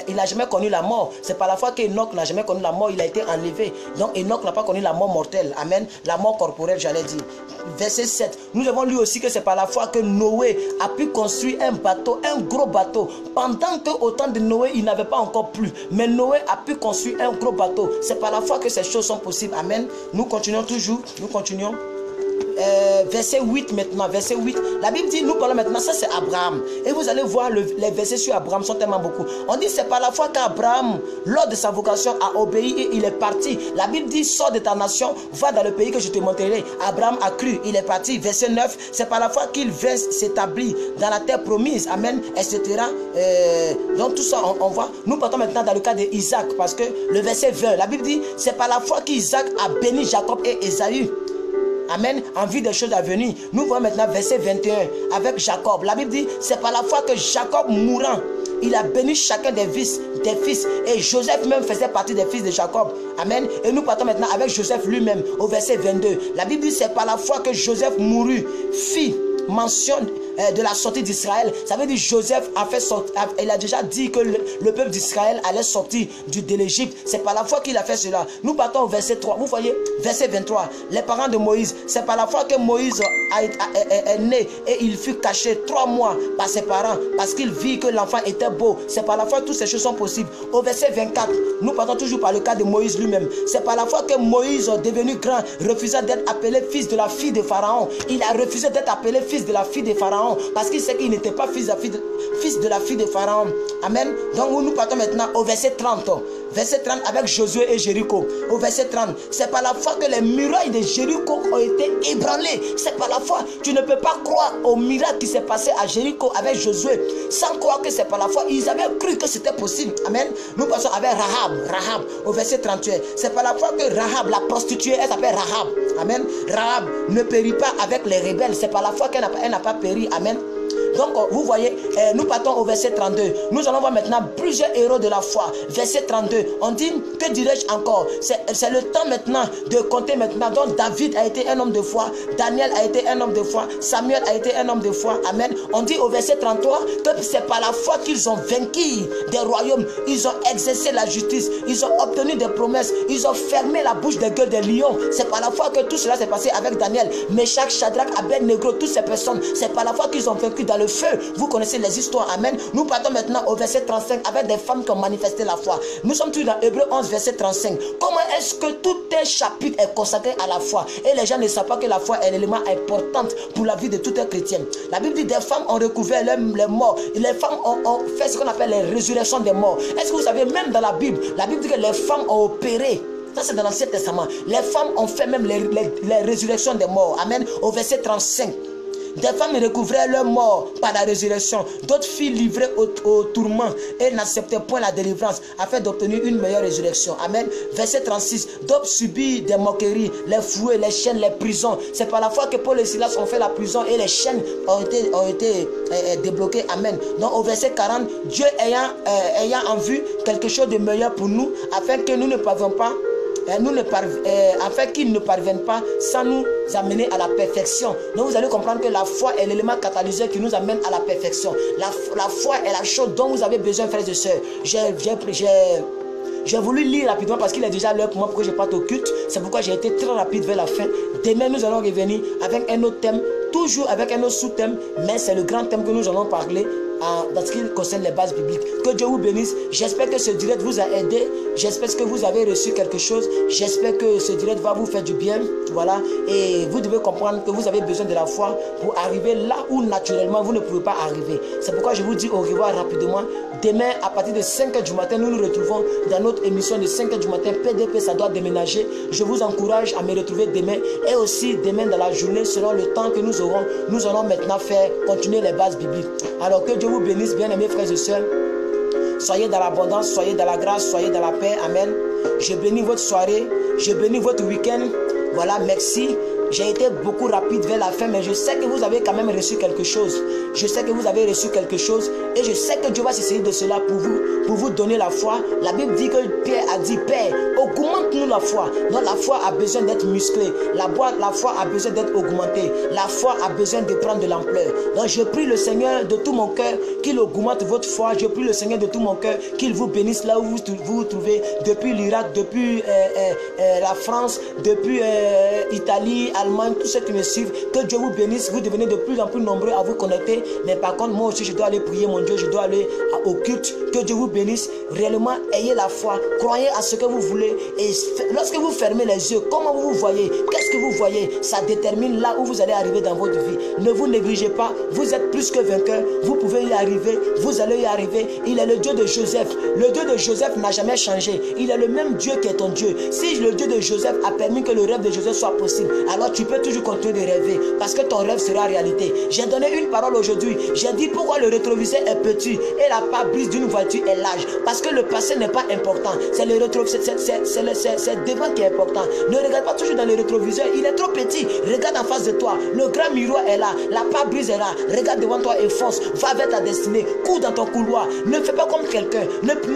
il n'a jamais connu la mort. C'est par la foi qu'Enoch n'a jamais connu la mort, il a été enlevé. Donc Enoch n'a pas connu la mort mortelle. Amen. La mort corporelle, j'allais dire. Verset 7, nous avons lu aussi que c'est par la foi que Noé a pu construire un bateau, un gros bateau. Pendant qu'au temps de Noé, il n'avait pas encore plu. Mais Noé a pu construire un gros bateau. C'est par la foi que ces choses sont possibles. Amen. Nous continuons toujours, nous continuons. Verset 8 maintenant, verset 8. La Bible dit, nous parlons maintenant, ça c'est Abraham. Et vous allez voir, les versets sur Abraham sont tellement beaucoup. On dit, c'est par la foi qu'Abraham, lors de sa vocation, a obéi et il est parti. La Bible dit, sors de ta nation, va dans le pays que je te montrerai. Abraham a cru, il est parti. Verset 9, c'est par la foi qu'il vint s'établir dans la terre promise. Amen, etc. Donc tout ça, on voit. Nous partons maintenant dans le cas d'Isaac, parce que le verset 20, la Bible dit, c'est par la foi qu'Isaac a béni Jacob et Ésaü. Amen, en vue des choses à venir. Nous voyons maintenant verset 21 avec Jacob. La Bible dit, c'est par la foi que Jacob mourant, il a béni chacun des fils. Et Joseph même faisait partie des fils de Jacob. Amen. Et nous partons maintenant avec Joseph lui-même au verset 22. La Bible dit, c'est par la foi que Joseph mourut, fit mention de la sortie d'Israël. Ça veut dire Joseph a fait sortir, il a déjà dit que le peuple d'Israël allait sortir de l'Égypte. C'est par la foi qu'il a fait cela. Nous partons au verset 3. Vous voyez, verset 23. Les parents de Moïse. C'est par la foi que Moïse est né et il fut caché 3 mois par ses parents parce qu'il vit que l'enfant était beau. C'est par la foi que toutes ces choses sont possibles. Au verset 24, nous partons toujours par le cas de Moïse lui-même. C'est par la foi que Moïse, devenu grand, refusa d'être appelé fils de la fille de Pharaon. Il a refusé d'être appelé fils de la fille de Pharaon parce qu'il sait qu'il n'était pas fils de la fille de Pharaon. Amen. Donc nous partons maintenant au verset 30. Verset 30 avec Josué et Jéricho. Au verset 30, c'est par la foi que les murailles de Jéricho ont été ébranlées. C'est par la foi. Tu ne peux pas croire au miracle qui s'est passé à Jéricho avec Josué sans croire que c'est par la foi. Ils avaient cru que c'était possible. Amen. Nous passons avec Rahab au verset 38. C'est par la foi que Rahab, la prostituée, elle s'appelle Rahab. Amen. Rahab ne périt pas avec les rebelles. C'est par la foi qu'elle n'a pas péri. Amen. Donc vous voyez, nous partons au verset 32. Nous allons voir maintenant plusieurs héros de la foi. Verset 32, on dit, que dirais-je encore? C'est le temps maintenant de compter maintenant. Donc David a été un homme de foi, Daniel a été un homme de foi, Samuel a été un homme de foi. Amen. On dit au verset 33 que c'est par la foi qu'ils ont vaincu des royaumes. Ils ont exercé la justice, ils ont obtenu des promesses, ils ont fermé la bouche des gueules des lions. C'est par la foi que tout cela s'est passé avec Daniel, Meshach, Shadrach, Abednego, toutes ces personnes. C'est par la foi qu'ils ont vaincu dans le feu. Vous connaissez les histoires. Amen. Nous partons maintenant au verset 35 avec des femmes qui ont manifesté la foi. Nous sommes tous dans Hébreux 11 verset 35. Comment est-ce que tout un chapitre est consacré à la foi et les gens ne savent pas que la foi est l'élément important pour la vie de tout un chrétien? La Bible dit des femmes ont recouvert les morts. Les femmes ont fait ce qu'on appelle les résurrections des morts. Est-ce que vous savez, même dans la Bible dit que les femmes ont opéré. Ça c'est dans l'Ancien Testament. Les femmes ont fait même les résurrections des morts. Amen. Au verset 35. Des femmes recouvraient leur mort par la résurrection. D'autres filles livrées au tourment et n'acceptaient point la délivrance afin d'obtenir une meilleure résurrection. Amen. Verset 36. D'autres subirent des moqueries, les fouets, les chaînes, les prisons. C'est par la foi que Paul et Silas ont fait la prison et les chaînes ont été débloquées. Amen. Donc au verset 40, Dieu ayant en vue quelque chose de meilleur pour nous, afin que nous ne parvions pas afin qu'ils ne parviennent pas sans nous amener à la perfection. Donc vous allez comprendre que la foi est l'élément catalyseur qui nous amène à la perfection. La foi est la chose dont vous avez besoin, frères et sœurs. J'ai voulu lire rapidement parce qu'il est déjà l'heure pour moi pour que je parte au culte. C'est pourquoi j'ai été très rapide vers la fin. Demain nous allons revenir avec un autre thème, toujours avec un autre sous-thème, mais c'est le grand thème que nous allons parler dans ce qui concerne les bases bibliques. Que Dieu vous bénisse. J'espère que ce direct vous a aidé. J'espère que vous avez reçu quelque chose. J'espère que ce direct va vous faire du bien. Voilà. Et vous devez comprendre que vous avez besoin de la foi pour arriver là où naturellement vous ne pouvez pas arriver. C'est pourquoi je vous dis au revoir rapidement. Demain, à partir de 5 h du matin, nous nous retrouvons dans notre émission de 5 h du matin. PDP, ça doit déménager. Je vous encourage à me retrouver demain. Et aussi, demain dans la journée, selon le temps que nous aurons, nous allons maintenant continuer les bases bibliques. Alors que Dieu vous bénisse, bien aimés frères et sœurs. Soyez dans l'abondance, soyez dans la grâce, soyez dans la paix. Amen. Je bénis votre soirée, je bénis votre week-end. Voilà, merci. J'ai été beaucoup rapide vers la fin, mais je sais que vous avez quand même reçu quelque chose. Je sais que vous avez reçu quelque chose et je sais que Dieu va s'essayer de cela pour vous donner la foi. La Bible dit que Pierre a dit, Père, augmente-nous la foi. Donc la foi a besoin d'être musclée. La foi a besoin d'être augmentée. La foi a besoin de prendre de l'ampleur. Donc je prie le Seigneur de tout mon cœur qu'il augmente votre foi. Je prie le Seigneur de tout mon cœur qu'il vous bénisse là où vous vous trouvez, depuis l'Irak, depuis la France, depuis Italie, Allemagne, tous ceux qui me suivent. Que Dieu vous bénisse. Vous devenez de plus en plus nombreux à vous connecter. Mais par contre, moi aussi, je dois aller prier mon Dieu. Je dois aller au culte. Que Dieu vous bénisse. Réellement, ayez la foi. Croyez à ce que vous voulez. Et lorsque vous fermez les yeux, comment vous voyez? Qu'est-ce que vous voyez? Ça détermine là où vous allez arriver dans votre vie. Ne vous négligez pas. Vous êtes plus que vainqueur. Vous pouvez y arriver. Vous allez y arriver. Il est le Dieu de Joseph. Le Dieu de Joseph n'a jamais changé. Il est le même Dieu qui est ton Dieu. Si le Dieu de Joseph a permis que le rêve de Joseph soit possible, alors tu peux toujours continuer de rêver parce que ton rêve sera réalité. J'ai donné une parole aujourd'hui. J'ai dit pourquoi le rétroviseur est petit et la pare-brise d'une voiture est large. Parce que le passé n'est pas important. C'est le rétroviseur, c'est devant qui est important. Ne regarde pas toujours dans le rétroviseur. Il est trop petit. Regarde en face de toi. Le grand miroir est là. La pare-brise est là. Regarde devant toi et fonce. Va vers ta destinée. Cours dans ton couloir. Ne fais pas comme quelqu'un.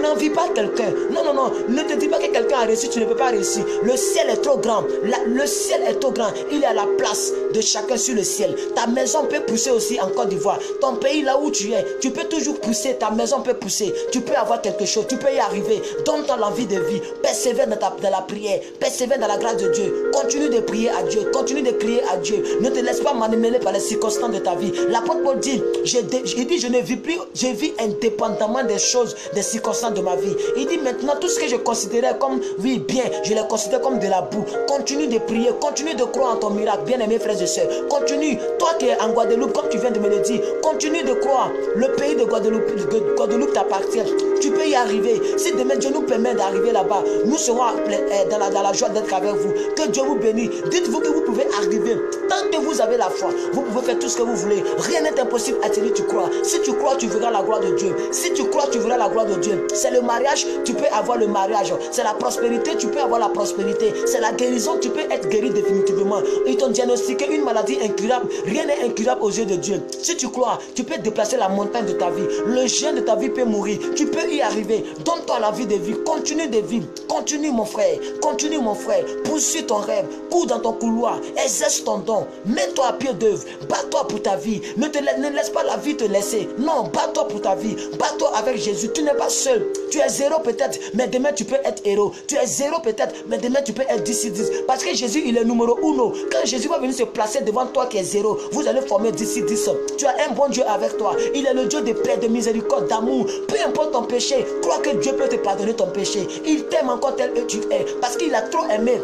N'envie pas quelqu'un. Non, non, non. Ne te dis pas que quelqu'un a réussi. Tu ne peux pas réussir. Le ciel est trop grand. Le ciel est trop grand. Il est à la place de chacun sur le ciel. Ta maison peut pousser aussi en Côte d'Ivoire. Ton pays là où tu es, tu peux toujours pousser. Ta maison peut pousser. Tu peux avoir quelque chose. Tu peux y arriver. Donne-toi l'envie de vie. Persévère dans la prière. Persévère dans la grâce de Dieu. Continue de prier à Dieu. Continue de crier à Dieu. Ne te laisse pas manipuler par les circonstances de ta vie. L'apôtre Paul dit, je ne vis plus, je vis indépendamment des choses, des circonstances de ma vie. Il dit maintenant tout ce que je considérais comme oui bien, je les considère comme de la boue. Continue de prier. Continue de croire en ton miracle, bien-aimés frères et sœurs. Continue, toi qui es en Guadeloupe, comme tu viens de me le dire, continue de croire. Le pays de Guadeloupe t'appartient. Tu peux y arriver. Si demain Dieu nous permet d'arriver là-bas, nous serons dans la joie d'être avec vous. Que Dieu vous bénisse. Dites-vous que vous pouvez arriver. Tant que vous avez la foi, vous pouvez faire tout ce que vous voulez. Rien n'est impossible à celui tu crois. Si tu crois, tu verras la gloire de Dieu. Si tu crois, tu verras la gloire de Dieu. C'est le mariage, tu peux avoir le mariage. C'est la prospérité, tu peux avoir la prospérité. C'est la guérison, tu peux être guéri définitivement. Ils t'ont diagnostiqué une maladie incurable. Rien n'est incurable aux yeux de Dieu. Si tu crois, tu peux déplacer la montagne de ta vie. Le géant de ta vie peut mourir. Tu peux y arriver. Donne-toi la vie de vie. Continue de vivre. Continue mon frère. Continue mon frère. Poursuis ton rêve. Cours dans ton couloir. Exerce ton don. Mets-toi à pied d'œuvre. Bats-toi pour ta vie. Ne laisse pas la vie te laisser. Non, bats-toi pour ta vie. Bats-toi avec Jésus. Tu n'es pas seul. Tu es zéro peut-être, mais demain tu peux être héros. Tu es zéro peut-être, mais demain tu peux être 10-10. Parce que Jésus, il est numéro 1. Quand Jésus va venir se placer devant toi qui est zéro, vous allez former 10-10. Tu as un bon Dieu avec toi. Il est le Dieu de paix, de miséricorde, d'amour. Peu importe ton péché, crois que Dieu peut te pardonner ton péché. Il t'aime encore tel que tu es. Parce qu'il a trop aimé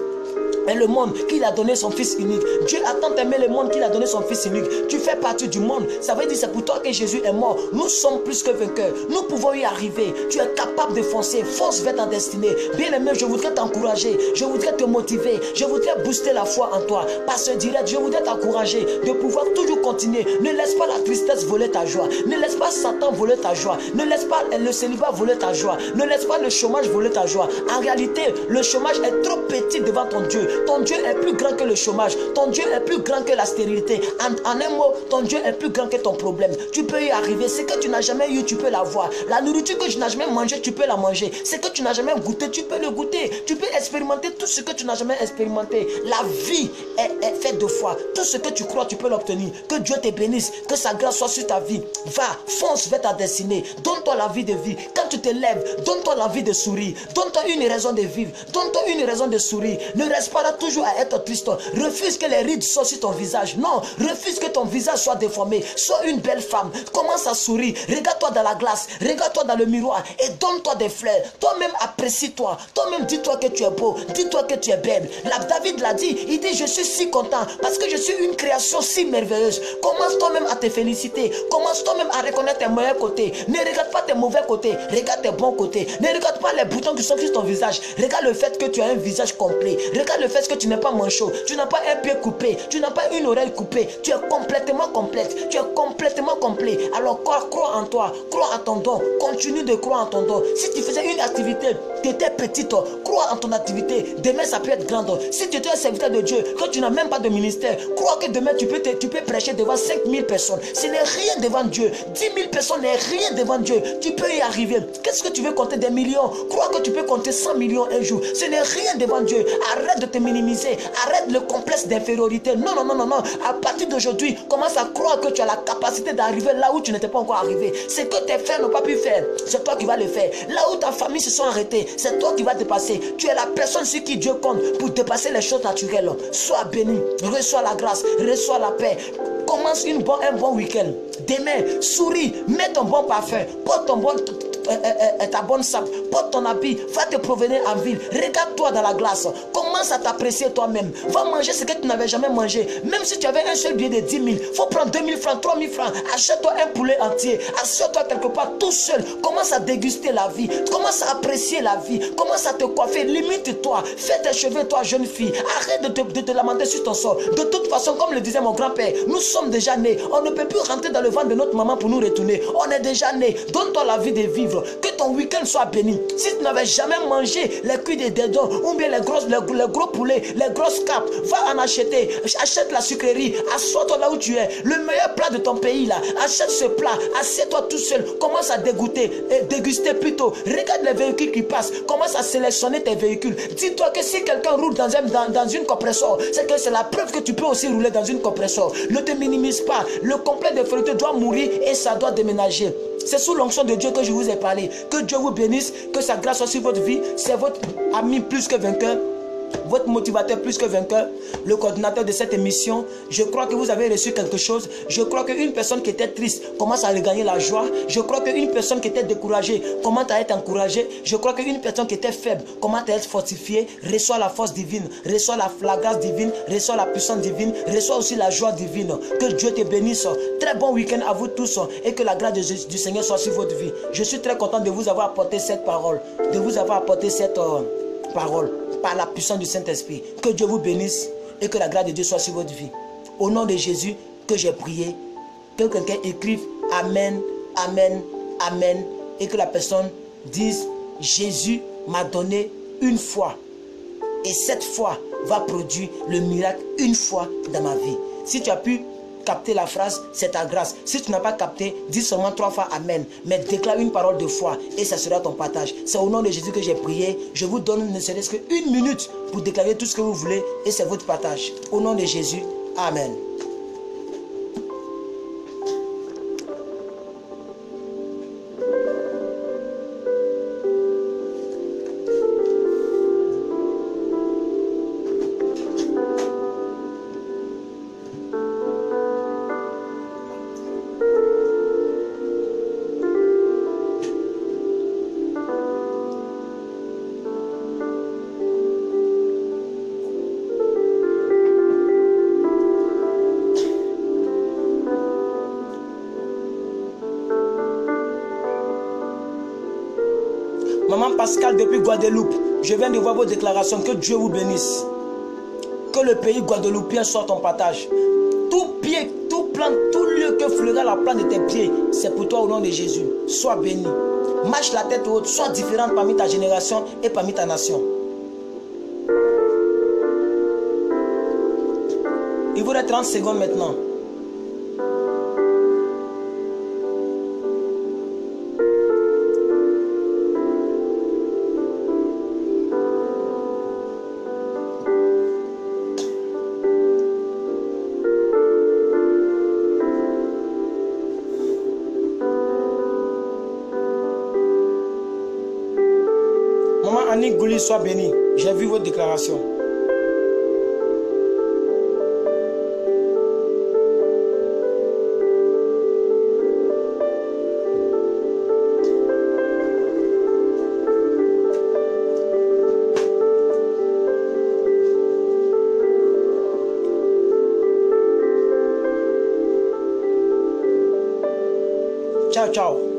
le monde qu'il a donné son fils unique. Dieu a tant aimé le monde qu'il a donné son fils unique. Tu fais partie du monde. Ça veut dire c'est pour toi que Jésus est mort. Nous sommes plus que vainqueurs. Nous pouvons y arriver. Tu es capable de foncer. Fonce vers ta destinée. Bien aimé, je voudrais t'encourager. Je voudrais te motiver. Je voudrais booster la foi en toi. Par ce direct, je voudrais t'encourager de pouvoir toujours continuer. Ne laisse pas la tristesse voler ta joie. Ne laisse pas Satan voler ta joie. Ne laisse pas le célibat voler ta joie. Ne laisse pas le chômage voler ta joie. En réalité, le chômage est trop petit devant ton Dieu. Ton Dieu est plus grand que le chômage. Ton Dieu est plus grand que la stérilité. En un mot, ton Dieu est plus grand que ton problème. Tu peux y arriver. Ce que tu n'as jamais eu, tu peux l'avoir. La nourriture que tu n'as jamais mangée, tu peux la manger. Ce que tu n'as jamais goûté, tu peux le goûter. Tu peux expérimenter tout ce que tu n'as jamais expérimenté. La vie est faite de foi. Tout ce que tu crois, tu peux l'obtenir. Que Dieu te bénisse. Que sa grâce soit sur ta vie. Va, fonce vers ta destinée. Donne-toi la vie de vie. Quand tu te lèves, donne-toi l'envie de sourire. Donne-toi une raison de vivre. Donne-toi une raison de sourire. Ne reste pas là toujours à être triste. Refuse que les rides soient sur ton visage. Non, refuse que ton visage soit déformé. Sois une belle femme. Commence à sourire. Regarde-toi dans la glace. Regarde-toi dans le miroir et donne-toi des fleurs. Toi-même apprécie-toi. Toi-même dis-toi que tu es beau. Dis-toi que tu es belle. David l'a dit. Il dit je suis si content parce que je suis une création si merveilleuse. Commence toi-même à te féliciter. Commence toi-même à reconnaître tes meilleurs côtés. Ne regarde pas tes mauvais côtés. Regarde tes bons côtés. Ne regarde pas les boutons qui sont sur ton visage. Regarde le fait que tu as un visage complet. Regarde le fait que tu n'es pas manchot. Tu n'as pas un pied coupé. Tu n'as pas une oreille coupée. Tu es complètement complète. Tu es complètement complet. Alors crois en toi. Crois en ton don. Continue de croire en ton don. Si tu faisais une activité qui était petite, crois en ton activité. Demain, ça peut être grande. Si tu es un serviteur de Dieu, que tu n'as même pas de ministère, crois que demain, tu peux prêcher devant 5000 personnes. Ce n'est rien devant Dieu. 10 000 personnes n'est rien devant Dieu. Tu peux y arriver. Qu'est-ce que tu veux compter des millions? Crois que tu peux compter 100 millions un jour. Ce n'est rien devant Dieu. Arrête de te minimiser. Arrête le complexe d'infériorité. Non, non, non, non, non. À partir d'aujourd'hui, commence à croire que tu as la capacité d'arriver là où tu n'étais pas encore arrivé. Ce que tes frères n'ont pas pu faire, c'est toi qui vas le faire. Là où ta famille se sont arrêtées, c'est toi qui vas dépasser. Tu es la personne sur qui Dieu compte pour dépasser les choses naturelles. Sois béni, reçois la grâce, reçois la paix. Commence un bon week-end. Demain, souris, mets ton bon parfum, porte ta bonne sape, porte ton habit, va te promener en ville, regarde-toi dans la glace, commence à t'apprécier toi-même, va manger ce que tu n'avais jamais mangé. Même si tu avais un seul billet de 10 000, il faut prendre 2 000 francs, 3 000 francs, achète-toi un poulet entier, assieds-toi quelque part tout seul, commence à déguster la vie, commence à apprécier la vie, commence à te coiffer, limite-toi, fais tes cheveux toi jeune fille, arrête de te lamenter sur ton sort. De toute façon, comme le disait mon grand-père, nous sommes déjà nés, on ne peut plus rentrer dans le ventre de notre maman pour nous retourner, on est déjà nés, donne-toi la vie de vivre. Que ton week-end soit béni. Si tu n'avais jamais mangé les cuits de dédons ou bien les gros poulets, les grosses capes, va en acheter. Achète la sucrerie, assois-toi là où tu es. Le meilleur plat de ton pays là, achète ce plat, assieds-toi tout seul, commence à déguster plutôt. Regarde les véhicules qui passent, commence à sélectionner tes véhicules. Dis-toi que si quelqu'un roule dans une compresseur, c'est que c'est la preuve que tu peux aussi rouler dans une compresseur. Ne te minimise pas. Le complet de férité doit mourir et ça doit déménager. C'est sous l'onction de Dieu que je vous ai parlé. Que Dieu vous bénisse, que sa grâce soit sur votre vie. C'est votre ami plus que vainqueur, votre motivateur plus que vainqueur, le coordinateur de cette émission. Je crois que vous avez reçu quelque chose. Je crois qu'une personne qui était triste commence à regagner la joie. Je crois qu'une personne qui était découragée commence à être encouragée. Je crois qu'une personne qui était faible commence à être fortifiée. Reçoit la force divine, reçoit la grâce divine, reçoit la puissance divine, reçoit aussi la joie divine. Que Dieu te bénisse. Très bon week-end à vous tous et que la grâce du Seigneur soit sur votre vie. Je suis très content de vous avoir apporté cette parole, de vous avoir apporté cette parole par la puissance du Saint-Esprit. Que Dieu vous bénisse et que la grâce de Dieu soit sur votre vie. Au nom de Jésus que j'ai prié, que quelqu'un écrive Amen, Amen, Amen et que la personne dise Jésus m'a donné une foi et cette foi va produire le miracle une fois dans ma vie. Si tu as pu capter la phrase, c'est ta grâce. Si tu n'as pas capté, dis seulement 3 fois Amen. Mais déclare une parole de foi et ça sera ton partage. C'est au nom de Jésus que j'ai prié. Je vous donne ne serait-ce qu'une minute pour déclarer tout ce que vous voulez et c'est votre partage. Au nom de Jésus, Amen. Maman Pascal depuis Guadeloupe, je viens de voir vos déclarations. Que Dieu vous bénisse. Que le pays guadeloupéen soit ton partage. Tout pied, tout plan, tout lieu que fleura la plante de tes pieds, c'est pour toi au nom de Jésus. Sois béni. Marche la tête haute, sois différente parmi ta génération et parmi ta nation. Il vous reste 30 secondes maintenant. Annick Gouli, sois béni. J'ai vu votre déclaration. ciao.